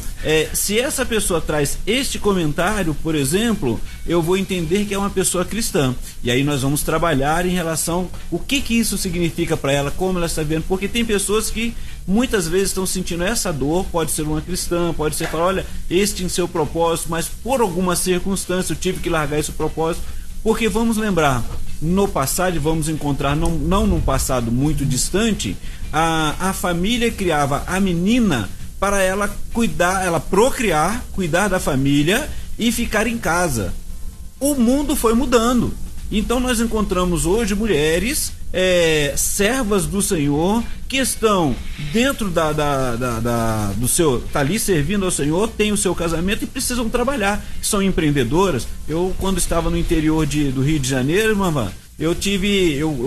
se essa pessoa traz este comentário, por exemplo, eu vou entender que é uma pessoa cristã. E aí nós vamos trabalhar em relação o que isso significa para ela, como ela está vendo, porque tem pessoas que muitas vezes estão sentindo essa dor, pode ser uma cristã, pode ser falar, olha, este em seu propósito, mas por alguma circunstância eu tive que largar esse propósito, porque vamos lembrar, no passado, vamos encontrar, não num passado muito distante, a família criava a menina para ela cuidar, ela procriar, cuidar da família e ficar em casa. O mundo foi mudando. Então nós encontramos hoje mulheres servas do Senhor que estão dentro do seu, tá ali servindo ao Senhor, tem o seu casamento e precisam trabalhar, são empreendedoras. Eu, quando estava no interior do Rio de Janeiro, mamãe, eu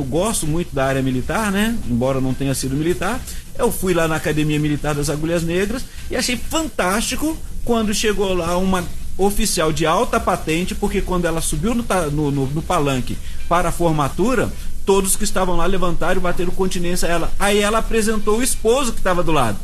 gosto muito da área militar, né? Embora não tenha sido militar, eu fui lá na Academia Militar das Agulhas Negras e achei fantástico quando chegou lá uma oficial de alta patente, porque quando ela subiu no palanque para a formatura, todos que estavam lá levantaram e bateram continência a ela. Aí ela apresentou o esposo que estava do lado,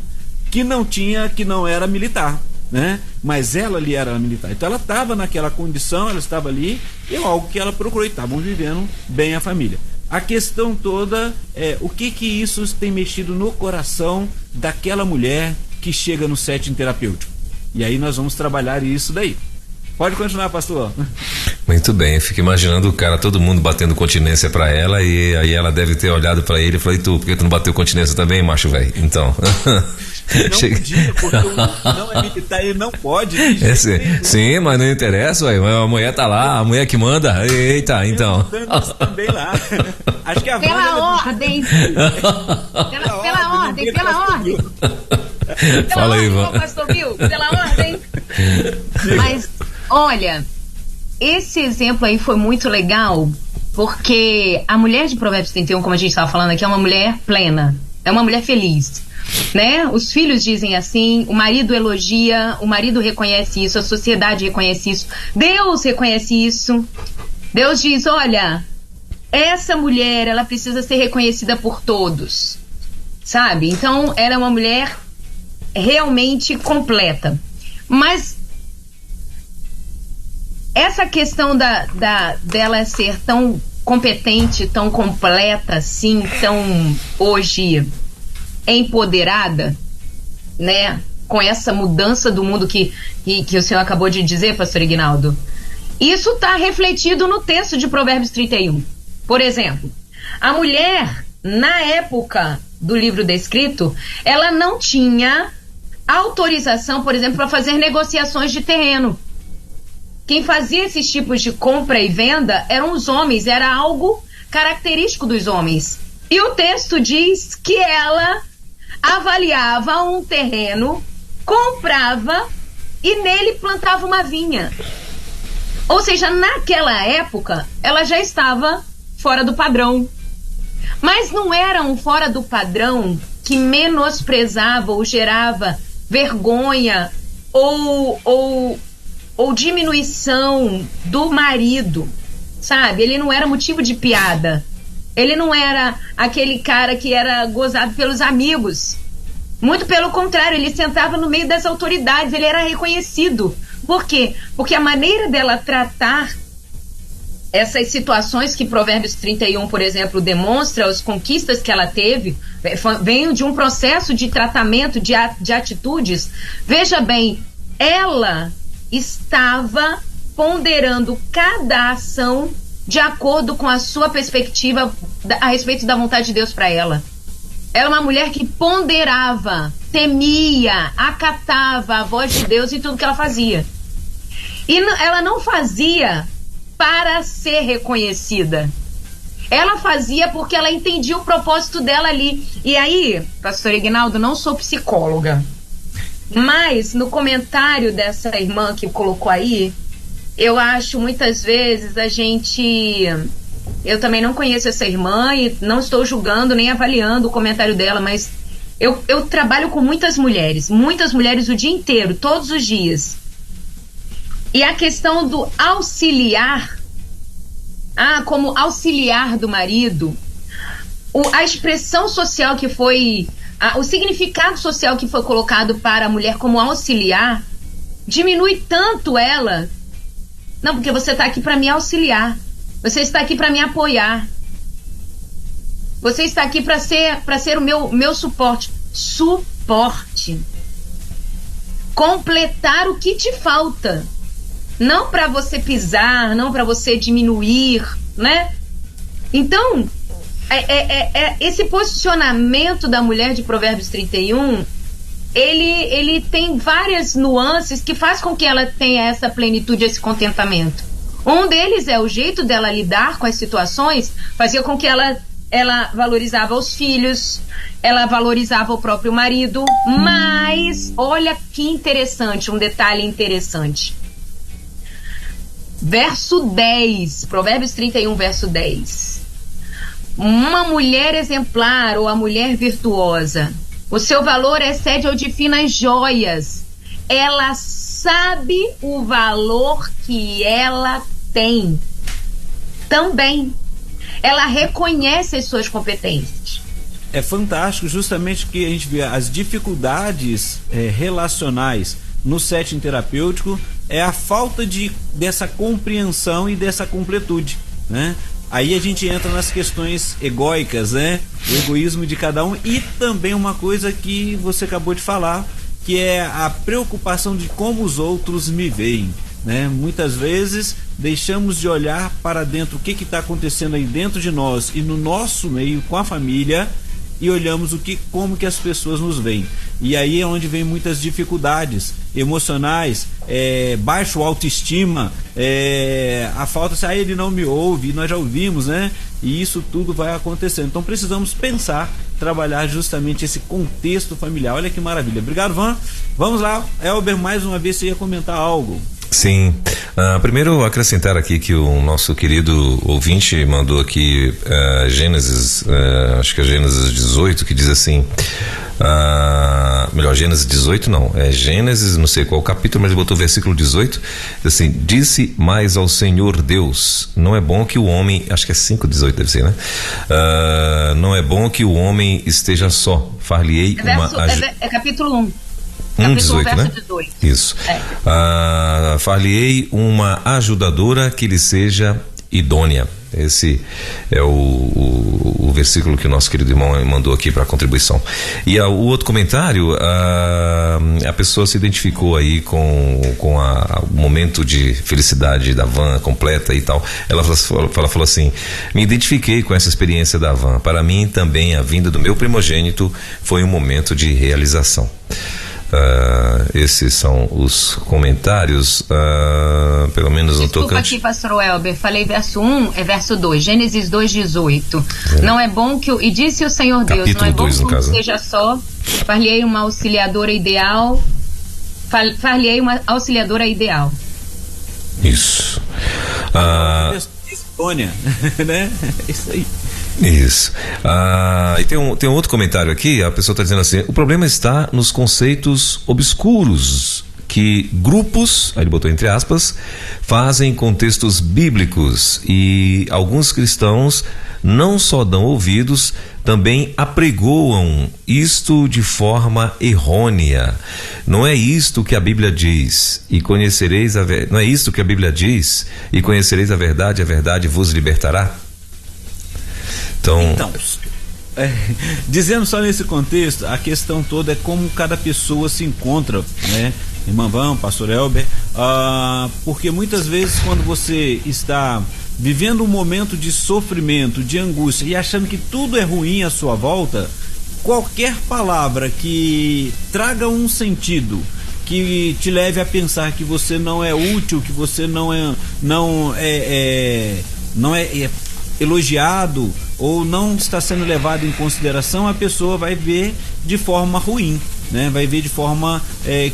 que não era militar, né? Mas ela ali era militar. Então ela estava naquela condição, ela estava ali, e é algo que ela procurou, e estavam vivendo bem a família. A questão toda é o que isso tem mexido no coração daquela mulher que chega no setting terapêutico. E aí nós vamos trabalhar isso daí. Pode continuar, pastor. Muito bem, eu fico imaginando o cara, todo mundo batendo continência pra ela, e aí ela deve ter olhado pra ele e falou: e tu, por que tu não bateu continência também, macho velho? Então. Não podia, porque não é militar, ele não pode. Sim, mas não interessa, ué, a mulher tá lá, a mulher que manda. Eita, então. Também lá. Acho que a pela ordem. Pela ordem. Fala aí, Ivan. Pela ordem. Mas, olha, esse exemplo aí foi muito legal, porque a mulher de Provérbios 31, como a gente estava falando aqui, é uma mulher plena, é uma mulher feliz, né? Os filhos dizem assim, o marido elogia, o marido reconhece isso, a sociedade reconhece isso, Deus reconhece isso. Deus diz: olha, essa mulher, ela precisa ser reconhecida por todos, sabe? Então, ela é uma mulher realmente completa. Mas essa questão dela ser tão competente, tão completa assim, tão hoje empoderada, né? Com essa mudança do mundo que o senhor acabou de dizer, pastor Ignaldo, isso está refletido no texto de Provérbios 31. Por exemplo, a mulher, na época do livro descrito, ela não tinha autorização, por exemplo, para fazer negociações de terreno. Quem fazia esses tipos de compra e venda eram os homens, era algo característico dos homens. E o texto diz que ela avaliava um terreno, comprava e nele plantava uma vinha. Ou seja, naquela época, ela já estava fora do padrão. Mas não era um fora do padrão que menosprezava ou gerava vergonha ou diminuição do marido, sabe? Ele não era motivo de piada. Ele não era aquele cara que era gozado pelos amigos. Muito pelo contrário, ele sentava no meio das autoridades, ele era reconhecido. Por quê? Porque a maneira dela tratar essas situações que Provérbios 31, por exemplo, demonstra, as conquistas que ela teve, vem de um processo de tratamento, de atitudes. Veja bem, ela estava ponderando cada ação de acordo com a sua perspectiva a respeito da vontade de Deus para ela. Ela é uma mulher que ponderava, temia, acatava a voz de Deus em tudo que ela fazia. E ela não fazia para ser reconhecida. Ela fazia porque ela entendia o propósito dela ali. E aí, pastor Ignaldo, não sou psicóloga, mas no comentário dessa irmã que colocou aí, eu acho muitas vezes eu também não conheço essa irmã e não estou julgando nem avaliando o comentário dela, mas eu trabalho com muitas mulheres o dia inteiro, todos os dias. E a questão do auxiliar, como auxiliar do marido, a expressão social que foi, o significado social que foi colocado para a mulher como auxiliar, diminui tanto ela. Não, porque você está aqui para me auxiliar. Você está aqui para me apoiar. Você está aqui para ser o meu suporte. Suporte. Completar o que te falta. Não para você pisar, não para você diminuir, né? Então, esse posicionamento da mulher de Provérbios 31, ele tem várias nuances que faz com que ela tenha essa plenitude, esse contentamento. Um deles é o jeito dela lidar com as situações, fazia com que ela valorizava os filhos, ela valorizava o próprio marido, mas olha que interessante, um detalhe interessante. Verso 10, Provérbios 31, verso 10. Uma mulher exemplar ou a mulher virtuosa, o seu valor excede ao de finas joias. Ela sabe o valor que ela tem. Também. Ela reconhece as suas competências. É fantástico justamente que a gente vê as dificuldades relacionais no setting terapêutico, é a falta dessa compreensão e dessa completude, né? Aí a gente entra nas questões egóicas, né? O egoísmo de cada um e também uma coisa que você acabou de falar, que é a preocupação de como os outros me veem, né? Muitas vezes deixamos de olhar para dentro o que está acontecendo aí dentro de nós e no nosso meio com a família e olhamos como que as pessoas nos veem. E aí é onde vem muitas dificuldades emocionais, baixo autoestima, a falta de ele não me ouve, nós já ouvimos, né? E isso tudo vai acontecendo. Então precisamos pensar, trabalhar justamente esse contexto familiar. Olha que maravilha. Obrigado, Van. Vamos lá, Elber, mais uma vez você ia comentar algo. Sim, primeiro acrescentar aqui que o nosso querido ouvinte mandou aqui Gênesis, acho que é Gênesis 18, que diz assim: melhor, Gênesis 18 não, é Gênesis, não sei qual capítulo, mas ele botou o versículo 18, assim, disse mais ao Senhor Deus, não é bom que o homem, acho que é 5:18 deve ser, né? Não é bom que o homem esteja só, far-lhe-ei é capítulo 1. 1:18, né? 18. Isso. Far-lhe-ei uma ajudadora que lhe seja idônea. Esse é o versículo que o nosso querido irmão mandou aqui para contribuição. E o outro comentário, a pessoa se identificou aí com o momento de felicidade da van completa e tal. Ela falou assim: me identifiquei com essa experiência da van. Para mim também a vinda do meu primogênito foi um momento de realização. Esses são os comentários, pelo menos no tocante. Desculpa aqui, pastor Elber, falei verso 1, é verso 2, Gênesis 2:18. Não é bom que e disse o Senhor Deus, capítulo não é bom 2, que o seja só, far-lhe-ei uma auxiliadora ideal, far-lhe-ei uma auxiliadora ideal. Isso. Né? Isso aí. Isso. E tem um outro comentário aqui, a pessoa está dizendo assim: o problema está nos conceitos obscuros que grupos, aí ele botou entre aspas, fazem com textos bíblicos, e alguns cristãos não só dão ouvidos, também apregoam isto de forma errônea. Não é isto que a Bíblia diz, e conhecereis não é isto que a Bíblia diz, e conhecereis a verdade vos libertará. Então, dizendo só nesse contexto, a questão toda é como cada pessoa se encontra, né? Irmã Van, pastor Elber, porque muitas vezes quando você está vivendo um momento de sofrimento, de angústia e achando que tudo é ruim à sua volta, qualquer palavra que traga um sentido, que te leve a pensar que você não é útil, que você não é elogiado ou não está sendo levado em consideração, a pessoa vai ver de forma ruim, né? Vai ver de forma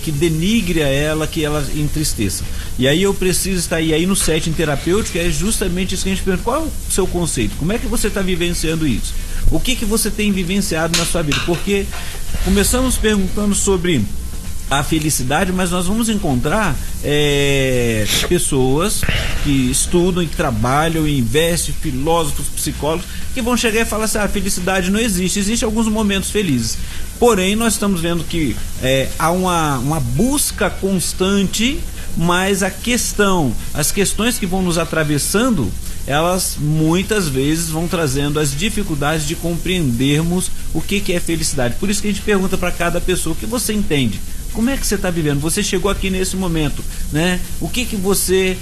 que denigre a ela, que ela entristeça. E aí eu preciso estar aí no setting terapêutico, é justamente isso que a gente pergunta: qual é o seu conceito? Como é que você está vivenciando isso? O que você tem vivenciado na sua vida? Porque começamos perguntando sobre a felicidade, mas nós vamos encontrar pessoas que estudam e trabalham e investem, filósofos, psicólogos, que vão chegar e falar assim: a felicidade não existe, existem alguns momentos felizes. Porém, nós estamos vendo que há uma busca constante, mas as questões que vão nos atravessando, elas muitas vezes vão trazendo as dificuldades de compreendermos o que é felicidade. Por isso que a gente pergunta para cada pessoa: o que você entende? Como é que você está vivendo? Você chegou aqui nesse momento, né? O que você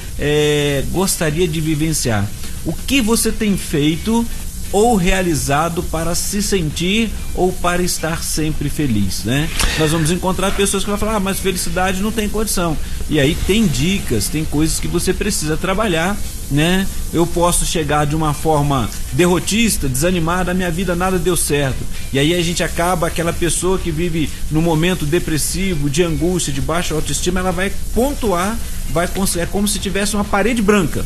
gostaria de vivenciar? O que você tem feito ou realizado para se sentir ou para estar sempre feliz, né? Nós vamos encontrar pessoas que vão falar: mas felicidade não tem condição. E aí tem dicas, tem coisas que você precisa trabalhar, né? Eu posso chegar de uma forma derrotista, desanimada, a minha vida nada deu certo. E aí a gente acaba, aquela pessoa que vive num momento depressivo, de angústia, de baixa autoestima, ela vai pontuar, é como se tivesse uma parede branca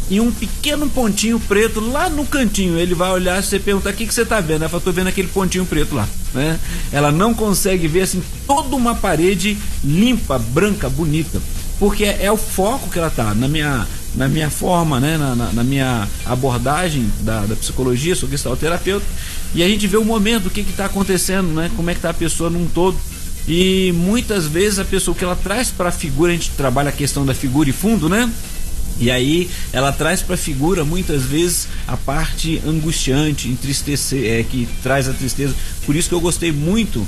e um pequeno pontinho preto lá no cantinho. Ele vai olhar e você pergunta: o que você está vendo? Ela fala: estou vendo aquele pontinho preto lá, né? Ela não consegue ver assim toda uma parede limpa, branca, bonita, porque é o foco que ela está. Na minha forma, né? na minha abordagem da psicologia, sou gestalterapeuta, e a gente vê o momento, o que está acontecendo, né? Como é que está a pessoa num todo. E muitas vezes a pessoa, que ela traz para a figura, a gente trabalha a questão da figura e fundo, né? E aí ela traz para a figura muitas vezes a parte angustiante, entristecer, que traz a tristeza. Por isso que eu gostei muito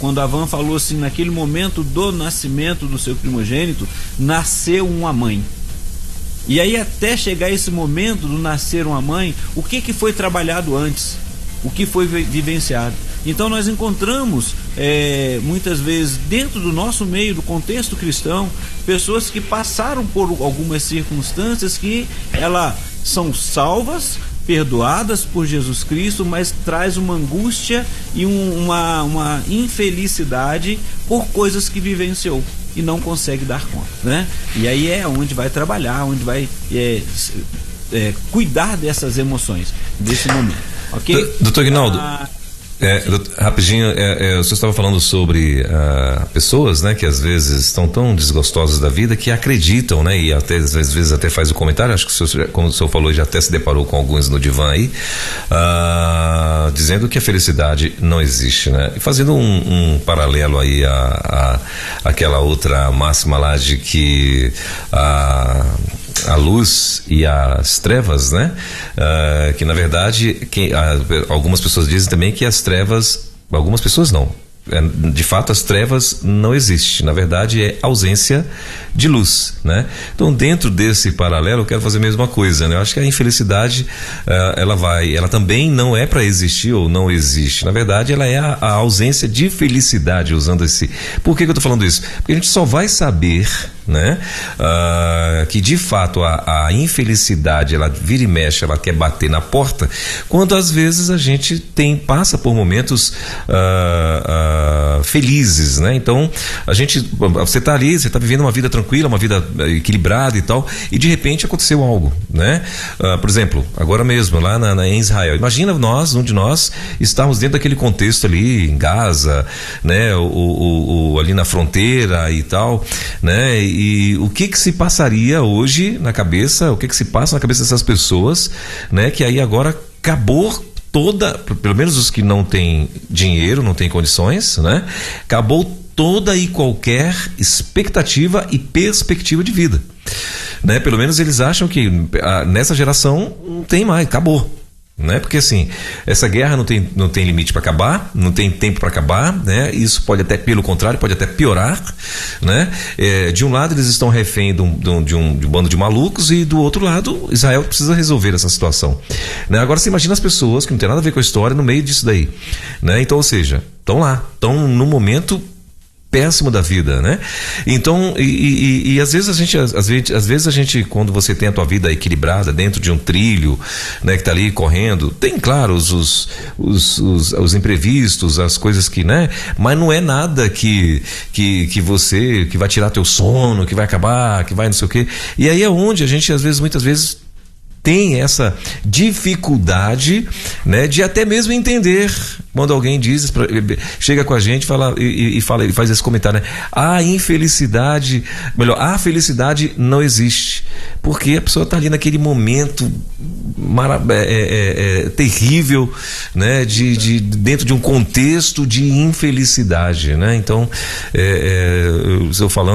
quando a Van falou assim: naquele momento do nascimento do seu primogênito, nasceu uma mãe. E aí, até chegar esse momento do nascer uma mãe, o que foi trabalhado antes? O que foi vivenciado? Então nós encontramos muitas vezes dentro do nosso meio, do contexto cristão, pessoas que passaram por algumas circunstâncias que elas são salvas, perdoadas por Jesus Cristo, mas traz uma angústia e uma infelicidade por coisas que vivenciou e não consegue dar conta, né? E aí é onde vai trabalhar, onde vai cuidar dessas emoções, desse momento, ok? Doutor Aguinaldo, Rapidinho, você estava falando sobre pessoas, né, que às vezes estão tão desgostosas da vida que acreditam, né, e até às vezes até faz o comentário, acho que o senhor, como o senhor falou, já até se deparou com alguns no divã aí, dizendo que a felicidade não existe, né, e fazendo um paralelo aí aquela outra máxima lá de que a luz e as trevas, né? Que na verdade algumas pessoas dizem também que as trevas, algumas pessoas não, de fato as trevas não existem, na verdade é ausência de luz, né? Então dentro desse paralelo eu quero fazer a mesma coisa, né? Eu acho que a infelicidade ela também não é para existir ou não existe, na verdade ela é a ausência de felicidade, usando esse. Por que eu tô falando isso? Porque a gente só vai saber, né, que de fato a infelicidade ela vira e mexe, ela quer bater na porta, quando às vezes a gente passa por momentos felizes, né? Então você tá ali, você tá vivendo uma vida tranquila, uma vida equilibrada e tal, e de repente aconteceu algo, né? Por exemplo, agora mesmo lá em Israel, imagina um de nós estamos dentro daquele contexto ali em Gaza, né? Ali na fronteira e tal, né? E o que se passaria hoje na cabeça, o que se passa na cabeça dessas pessoas, né? Que aí agora acabou pelo menos os que não têm dinheiro, não têm condições, né? Acabou toda e qualquer expectativa e perspectiva de vida, né? Pelo menos eles acham que nessa geração não tem mais, acabou, né? Porque assim, essa guerra não tem limite para acabar, não tem tempo para acabar, né? Isso pode até, pelo contrário, pode até piorar, né? De um lado eles estão refém de um bando de malucos, e do outro lado Israel precisa resolver essa situação, né? Agora você imagina as pessoas que não tem nada a ver com a história no meio disso daí, né? Então, ou seja, estão no momento péssimo da vida, né? Então, e às vezes a gente, quando você tem a tua vida equilibrada dentro de um trilho, né, que tá ali correndo, tem, claro, os imprevistos, as coisas que, né? Mas não é nada que vai tirar teu sono, que vai acabar, que vai não sei o quê. E aí é onde a gente, muitas vezes, tem essa dificuldade, né, de até mesmo entender quando alguém chega com a gente e faz esse comentário, né? A felicidade não existe, porque a pessoa está ali naquele momento terrível, né, dentro de um contexto de infelicidade, né? Então, eu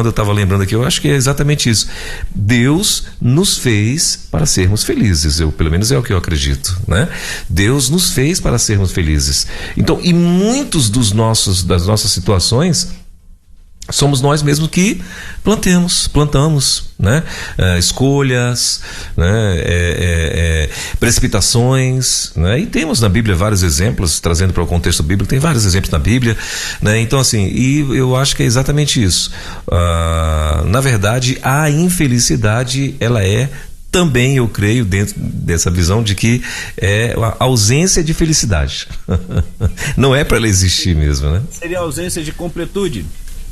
estava lembrando aqui, eu acho que é exatamente isso. Deus nos fez para sermos felizes, pelo menos é o que eu acredito, né? Deus nos fez para sermos felizes. Então, e muitos das nossas situações somos nós mesmos que plantamos, né? Escolhas, né? Precipitações, né? E temos na Bíblia vários exemplos, trazendo para o contexto bíblico, tem vários exemplos na Bíblia, né? Então, assim, e eu acho que é exatamente isso. Na verdade, a infelicidade, ela é também, eu creio, dentro dessa visão de que é a ausência de felicidade. Não é para ela existir mesmo, né? Seria a ausência de completude,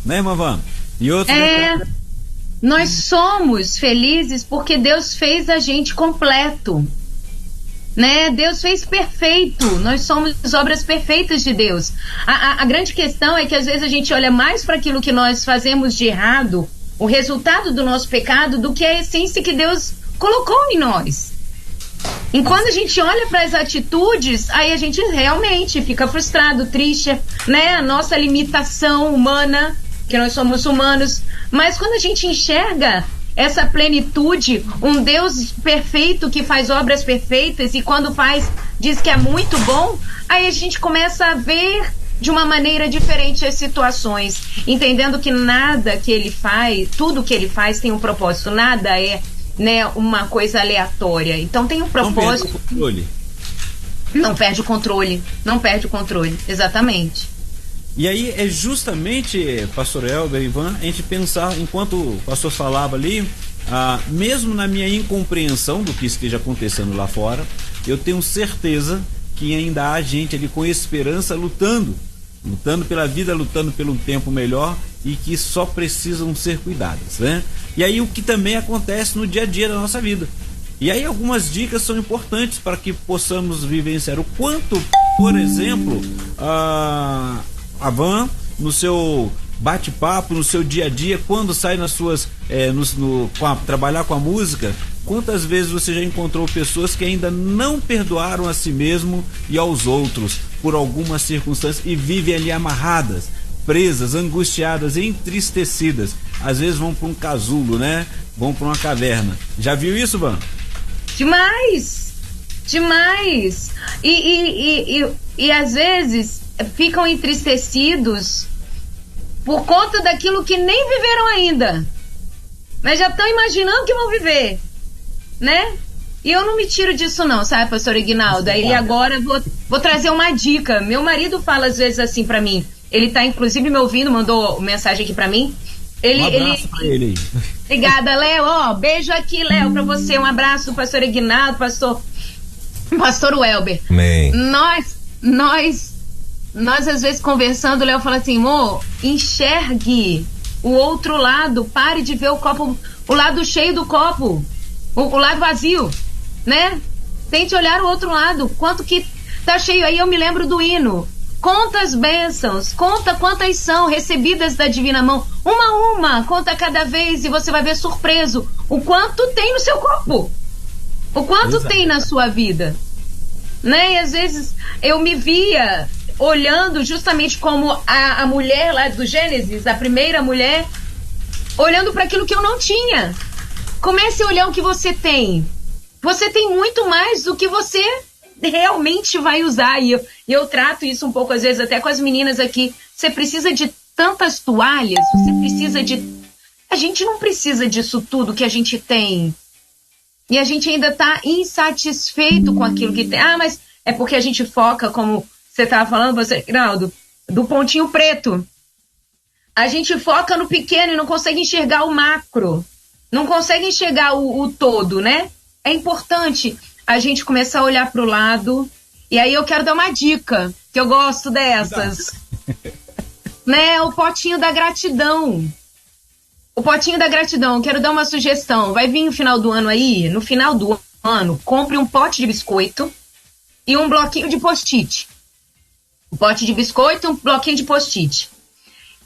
né, irmã Van? E outro... Nós somos felizes porque Deus fez a gente completo, né? Deus fez perfeito. Nós somos obras perfeitas de Deus. A grande questão é que às vezes a gente olha mais para aquilo que nós fazemos de errado, o resultado do nosso pecado, do que a essência que Deus colocou em nós. E quando a gente olha para as atitudes, aí a gente realmente fica frustrado, triste, né? A nossa limitação humana, que nós somos humanos. Mas quando a gente enxerga essa plenitude, um Deus perfeito que faz obras perfeitas, e quando faz, diz que é muito bom, aí a gente começa a ver de uma maneira diferente as situações, entendendo que nada que ele faz, tudo que ele faz tem um propósito, nada é, né, uma coisa aleatória. Então tem um propósito. Não perde o controle, exatamente. E aí é justamente, pastor Elber e Ivan, a gente pensar, enquanto o pastor falava ali, mesmo na minha incompreensão do que esteja acontecendo lá fora, eu tenho certeza que ainda há gente ali com esperança lutando pela vida, lutando pelo tempo melhor, e que só precisam ser cuidadas, né? E aí o que também acontece no dia a dia da nossa vida. E aí algumas dicas são importantes para que possamos vivenciar o quanto por exemplo, a Van, no seu bate-papo, no seu dia a dia, quando sai nas suas trabalhar com a música, quantas vezes você já encontrou pessoas que ainda não perdoaram a si mesmo e aos outros por algumas circunstâncias e vivem ali amarradas, presas, angustiadas, entristecidas? Às vezes vão para um casulo, né? Vão para uma caverna. Já viu isso, Van? Demais! E às vezes ficam entristecidos por conta daquilo que nem viveram ainda, mas já estão imaginando que vão viver, né? E eu não me tiro disso não, sabe, pastor Ignaldo? Aí agora vou trazer uma dica. Meu marido fala às vezes assim pra mim, ele tá inclusive me ouvindo, mandou mensagem aqui pra mim. Um abraço pra ele aí. Obrigada, Léo. Beijo aqui, Léo, pra você. Um abraço do pastor Ignaldo, pastor Welber. Amém. Nós às vezes conversando, o Léo fala assim, amor, enxergue o outro lado, pare de ver o copo, o lado cheio do copo, o lado vazio, né? Tente olhar o outro lado, quanto que tá cheio. Aí eu me lembro do hino, conta as bênçãos, conta quantas são recebidas da divina mão, uma, conta cada vez e você vai ver surpreso o quanto tem no seu copo, o quanto tem na sua vida, né? E às vezes eu me via olhando justamente como a mulher lá do Gênesis, a primeira mulher, olhando para aquilo que eu não tinha. Comece a olhar o que você tem. Você tem muito mais do que você realmente vai usar. E eu trato isso um pouco, às vezes, até com as meninas aqui. Você precisa de tantas toalhas, você precisa de... A gente não precisa disso tudo que a gente tem. E a gente ainda tá insatisfeito com aquilo que tem. Ah, mas é porque a gente foca, como você estava falando, Rinaldo, do pontinho preto. A gente foca no pequeno e não consegue enxergar o macro. Não consegue enxergar o todo, né? É importante a gente começar a olhar para o lado. E aí eu quero dar uma dica, que eu gosto dessas. Né? O potinho da gratidão. O potinho da gratidão. Quero dar uma sugestão. Vai vir o final do ano aí. No final do ano, compre um pote de biscoito e um bloquinho de post-it. Um pote de biscoito e um bloquinho de post-it.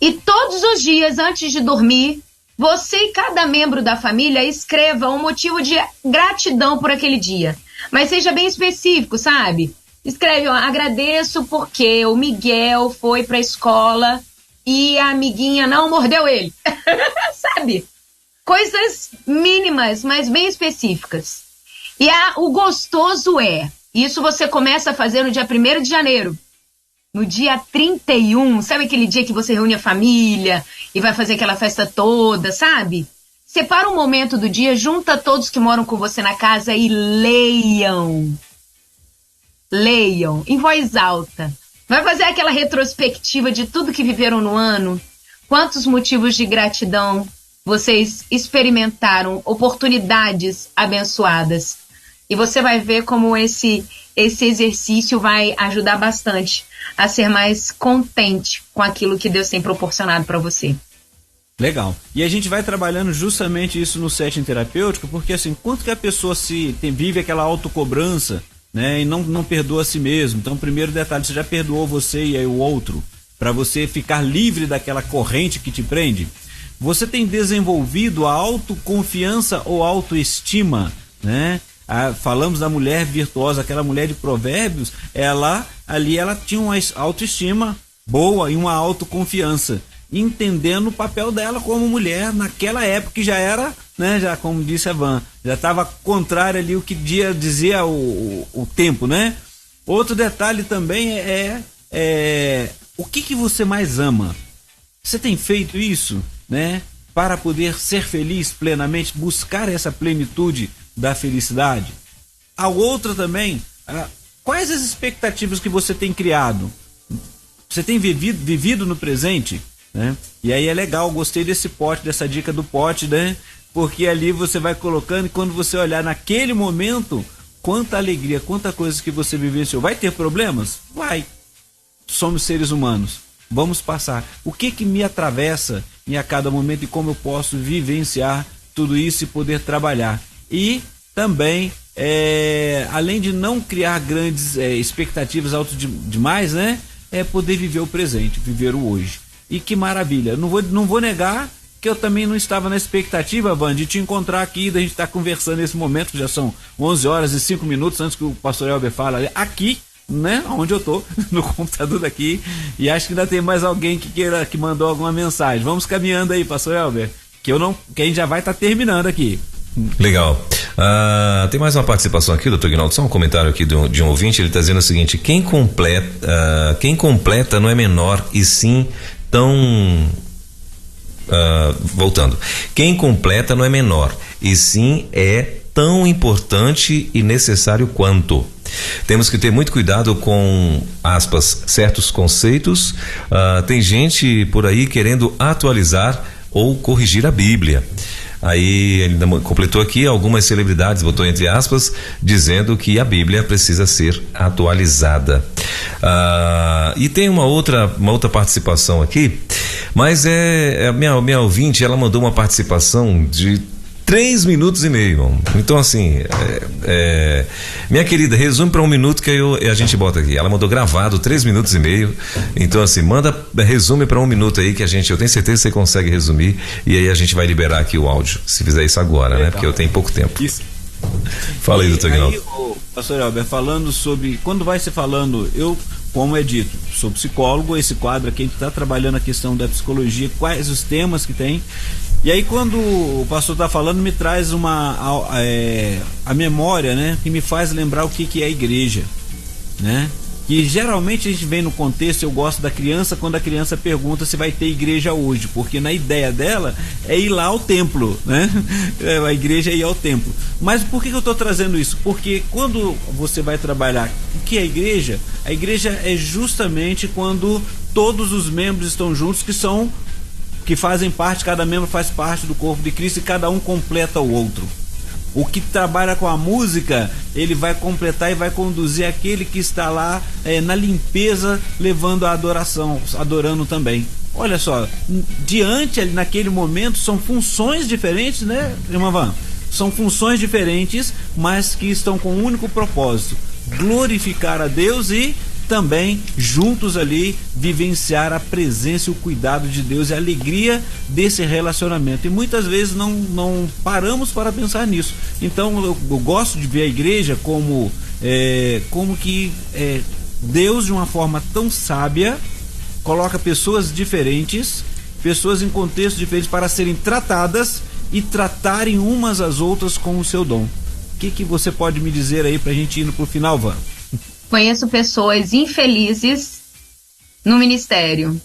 E todos os dias, antes de dormir, você e cada membro da família escreva um motivo de gratidão por aquele dia. Mas seja bem específico, sabe? Escreve, ó, agradeço porque o Miguel foi pra escola e a amiguinha não mordeu ele. Sabe? Coisas mínimas, mas bem específicas. E o gostoso isso você começa a fazer no dia 1º de janeiro. No dia 31, sabe aquele dia que você reúne a família e vai fazer aquela festa toda, sabe? Separa um momento do dia, junta todos que moram com você na casa e leiam. Leiam, em voz alta. Vai fazer aquela retrospectiva de tudo que viveram no ano. Quantos motivos de gratidão vocês experimentaram, oportunidades abençoadas. E você vai ver como esse exercício vai ajudar bastante a ser mais contente com aquilo que Deus tem proporcionado para você. Legal. E a gente vai trabalhando justamente isso no setting terapêutico, porque assim, quanto que a pessoa vive aquela autocobrança, né, e não perdoa a si mesmo. Então, primeiro detalhe, você já perdoou você e aí o outro, para você ficar livre daquela corrente que te prende? Você tem desenvolvido a autoconfiança ou autoestima, né? Falamos da mulher virtuosa, aquela mulher de Provérbios, ela tinha uma autoestima boa e uma autoconfiança, entendendo o papel dela como mulher naquela época, que já era, né, já como disse a Van, já estava contrário ali o que dizia o tempo, né? Outro detalhe também o que você mais ama? Você tem feito isso, né, para poder ser feliz plenamente, buscar essa plenitude da felicidade? A outra também, quais as expectativas que você tem criado? Você tem vivido no presente, né? E aí é legal, gostei dessa dica do pote, né? Porque ali você vai colocando e quando você olhar naquele momento, quanta alegria, quanta coisa que você vivenciou. Vai ter problemas? Vai. Somos seres humanos. Vamos passar. O que me atravessa em a cada momento e como eu posso vivenciar tudo isso e poder trabalhar? E também além de não criar grandes expectativas altas demais, né? É poder viver o presente, viver o hoje. E que maravilha. Não vou negar que eu também não estava na expectativa, Van, de te encontrar aqui, da gente estar conversando nesse momento, que já são 11 horas e 5 minutos antes que o pastor Elber fala aqui, né, onde eu tô, no computador daqui, e acho que ainda tem mais alguém que mandou alguma mensagem. Vamos caminhando aí, pastor Elber, que a gente já vai estar terminando aqui. Legal. Tem mais uma participação aqui, doutor Aguinaldo, só um comentário aqui de um ouvinte. Ele está dizendo o seguinte: quem completa não é menor e sim tão... voltando, quem completa não é menor e sim é tão importante e necessário quanto. Temos que ter muito cuidado com, aspas, certos conceitos. Tem gente por aí querendo atualizar ou corrigir a Bíblia. Aí ele completou aqui: algumas celebridades, botou entre aspas, dizendo que a Bíblia precisa ser atualizada. E tem uma outra participação aqui, mas a minha ouvinte, ela mandou uma participação de 3 minutos e meio. Então, assim, minha querida, resume para 1 minuto que a gente bota aqui. Ela mandou gravado 3 minutos e meio. Então, assim, resume para 1 minuto aí que eu tenho certeza que você consegue resumir. E aí a gente vai liberar aqui o áudio, se fizer isso agora, né? Porque eu tenho pouco tempo. Isso. Fala aí, doutor Aguinaldo. Pastor Elber, falando sobre, quando vai se falando, como é dito, sou psicólogo, esse quadro aqui a gente está trabalhando a questão da psicologia, quais os temas que tem. E aí quando o pastor está falando, me traz a memória, né, que me faz lembrar o que é a igreja, né? Que geralmente a gente vem no contexto, eu gosto da criança, quando a criança pergunta se vai ter igreja hoje, porque na ideia dela é ir lá ao templo, né? A igreja é ir ao templo. Mas por que eu estou trazendo isso? Porque quando você vai trabalhar o que é a igreja é justamente quando todos os membros estão juntos, que fazem parte, cada membro faz parte do corpo de Cristo e cada um completa o outro. O que trabalha com a música, ele vai completar e vai conduzir aquele que está lá na limpeza, levando a adoração, adorando também. Olha só, diante ali naquele momento são funções diferentes, né, irmã Van? São funções diferentes, mas que estão com um único propósito: glorificar a Deus e também juntos ali vivenciar a presença e o cuidado de Deus e a alegria desse relacionamento. E muitas vezes não paramos para pensar nisso. Então eu gosto de ver a igreja como que Deus, de uma forma tão sábia, coloca pessoas diferentes, pessoas em contextos diferentes para serem tratadas e tratarem umas às outras com o seu dom. O que você pode me dizer aí para a gente ir para o final, Van? Conheço pessoas infelizes no ministério.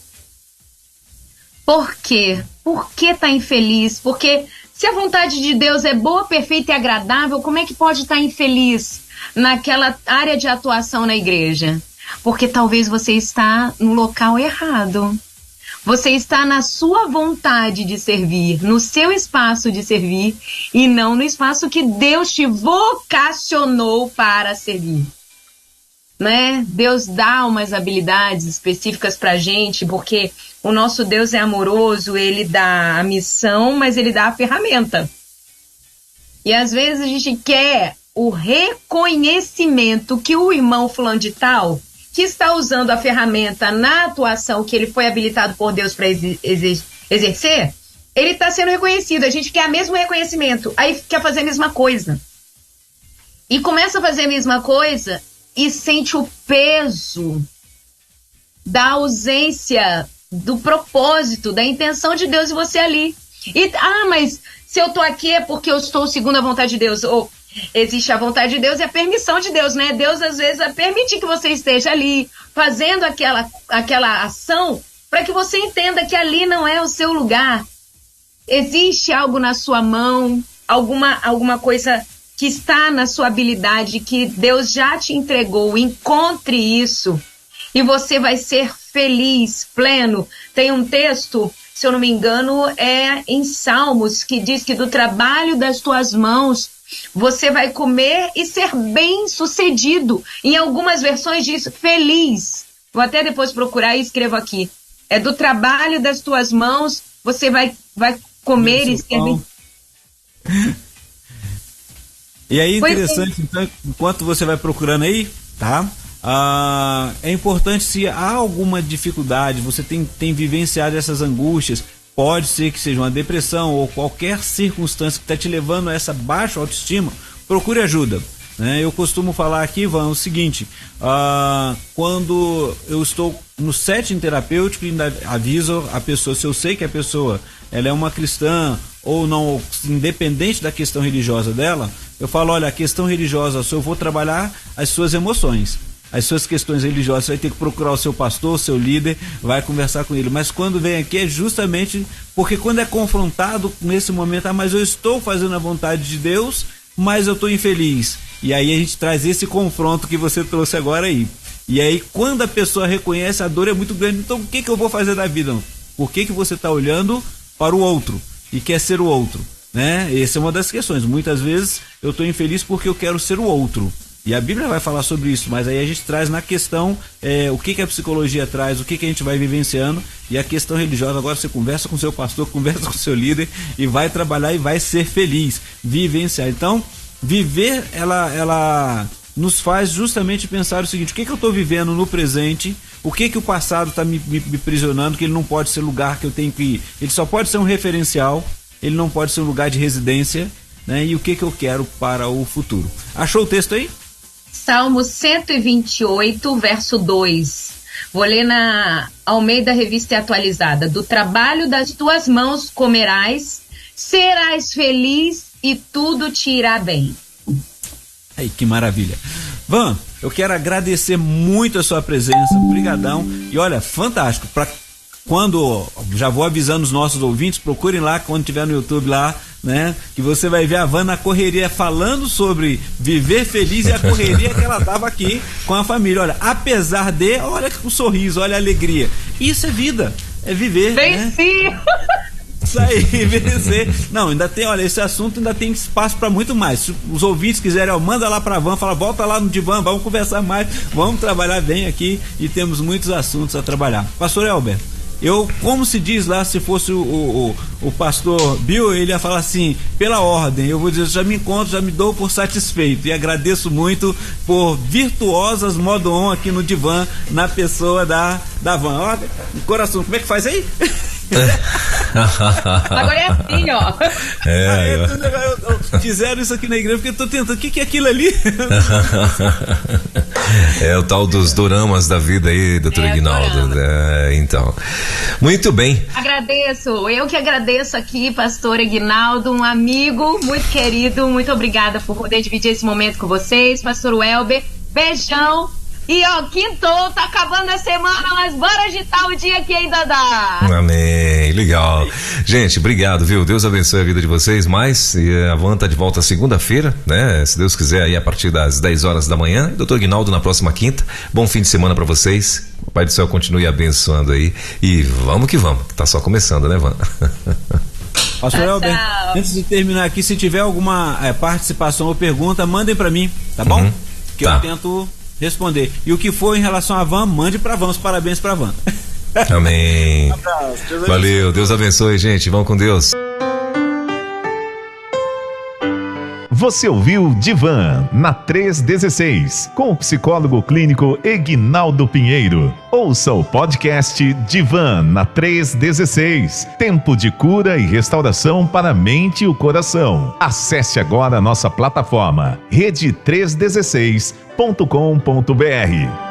Por quê? Por que tá infeliz? Porque se a vontade de Deus é boa, perfeita e agradável, como é que pode estar infeliz naquela área de atuação na igreja? Porque talvez você está no local errado. Você está na sua vontade de servir, no seu espaço de servir, e não no espaço que Deus te vocacionou para servir. Né? Deus dá umas habilidades específicas pra gente, porque o nosso Deus é amoroso, ele dá a missão, mas ele dá a ferramenta. E às vezes a gente quer o reconhecimento que o irmão fulano de tal, que está usando a ferramenta na atuação que ele foi habilitado por Deus para exercer, ele está sendo reconhecido. A gente quer o mesmo reconhecimento, aí quer fazer a mesma coisa. E começa a fazer a mesma coisa e sente o peso da ausência do propósito, da intenção de Deus e você ali. E, mas se eu tô aqui é porque eu estou segundo a vontade de Deus. Ou existe a vontade de Deus e a permissão de Deus, né? Deus às vezes permite que você esteja ali fazendo aquela ação para que você entenda que ali não é o seu lugar. Existe algo na sua mão, alguma coisa que está na sua habilidade, que Deus já te entregou. Encontre isso e você vai ser feliz, pleno. Tem um texto, se eu não me engano, é em Salmos, que diz que do trabalho das tuas mãos você vai comer e ser bem sucedido. Em algumas versões diz feliz. Vou até depois procurar e escrevo aqui. É do trabalho das tuas mãos você vai comer e ser bem. E aí, interessante, então, enquanto você vai procurando aí, tá? É importante, se há alguma dificuldade, você tem vivenciado essas angústias, pode ser que seja uma depressão ou qualquer circunstância que está te levando a essa baixa autoestima, procure ajuda. Eu costumo falar aqui, Ivan, o seguinte: quando eu estou no setting terapêutico, ainda aviso a pessoa, se eu sei que a pessoa ela é uma cristã ou não, independente da questão religiosa dela, eu falo, olha, a questão religiosa, eu vou trabalhar as suas emoções. As suas questões religiosas, você vai ter que procurar o seu pastor, o seu líder, vai conversar com ele. Mas quando vem aqui é justamente porque quando é confrontado nesse momento, mas eu estou fazendo a vontade de Deus, mas eu estou infeliz. E aí a gente traz esse confronto que você trouxe agora aí. E aí quando a pessoa reconhece, a dor é muito grande. Então o que eu vou fazer da vida? Por que você está olhando para o outro e quer ser o outro? Essa é uma das questões. Muitas vezes eu estou infeliz porque eu quero ser o outro. E a Bíblia vai falar sobre isso, mas aí a gente traz na questão o que a psicologia traz, o que a gente vai vivenciando, e a questão religiosa. Agora você conversa com o seu pastor, conversa com o seu líder e vai trabalhar e vai ser feliz, vivenciar. Então, viver, ela nos faz justamente pensar o seguinte: o que eu estou vivendo no presente, o que o passado está me prisionando, que ele não pode ser lugar que eu tenho que ir, ele só pode ser um referencial, ele não pode ser um lugar de residência, e o que eu quero para o futuro. Achou o texto aí? Salmo 128, verso 2. Vou ler na Almeida Revista Atualizada. Do trabalho das tuas mãos comerás, serás feliz e tudo te irá bem. Ai, que maravilha. Van, eu quero agradecer muito a sua presença, brigadão. E olha, fantástico. Já vou avisando os nossos ouvintes, procurem lá quando tiver no YouTube lá, que você vai ver a Van na correria falando sobre viver feliz e a correria que ela dava aqui com a família. Olha, apesar de, olha o sorriso, olha a alegria. Isso é vida, é viver. Venci! Isso aí, vencer. Não, ainda tem, olha, esse assunto ainda tem espaço para muito mais. Se os ouvintes quiserem, manda lá pra Van, fala, volta lá no divã, vamos conversar mais, vamos trabalhar bem aqui e temos muitos assuntos a trabalhar. Pastor Elber, como se diz lá, se fosse o pastor Bill, ele ia falar assim, pela ordem, eu vou dizer, já me encontro, já me dou por satisfeito, e agradeço muito por virtuosas modo on aqui no divã, na pessoa da Van. Olha, coração, como é que faz aí? Agora é assim, ó. Fizeram isso aqui na igreja porque eu tô tentando. O que é aquilo ali? É o tal dos doramas da vida aí, doutor Ignaldo. Então, muito bem. Agradeço, eu que agradeço aqui, pastor Ignaldo, um amigo muito querido. Muito obrigada por poder dividir esse momento com vocês, pastor Welber. Beijão. E quintou, tá acabando a semana, mas bora agitar o dia que ainda dá. Amém, legal. Gente, obrigado, viu? Deus abençoe a vida de vocês mais. E a Van tá de volta segunda-feira, Se Deus quiser, aí a partir das 10 horas da manhã. Doutor Ignaldo na próxima quinta. Bom fim de semana pra vocês. O Pai do Céu continue abençoando aí. E vamos que vamos, que tá só começando, né, Van? Pastor Elber, antes de terminar aqui, se tiver alguma participação ou pergunta, mandem pra mim, tá bom? Que eu tento responder. E o que for em relação à Van, mande pra Van. Os parabéns pra Van. Amém. Um abraço. Valeu, Deus abençoe, gente. Vamos com Deus. Você ouviu Divã na 316 com o psicólogo clínico Eguinaldo Pinheiro. Ouça o podcast Divã na 316. Tempo de cura e restauração para a mente e o coração. Acesse agora a nossa plataforma rede316.com.br.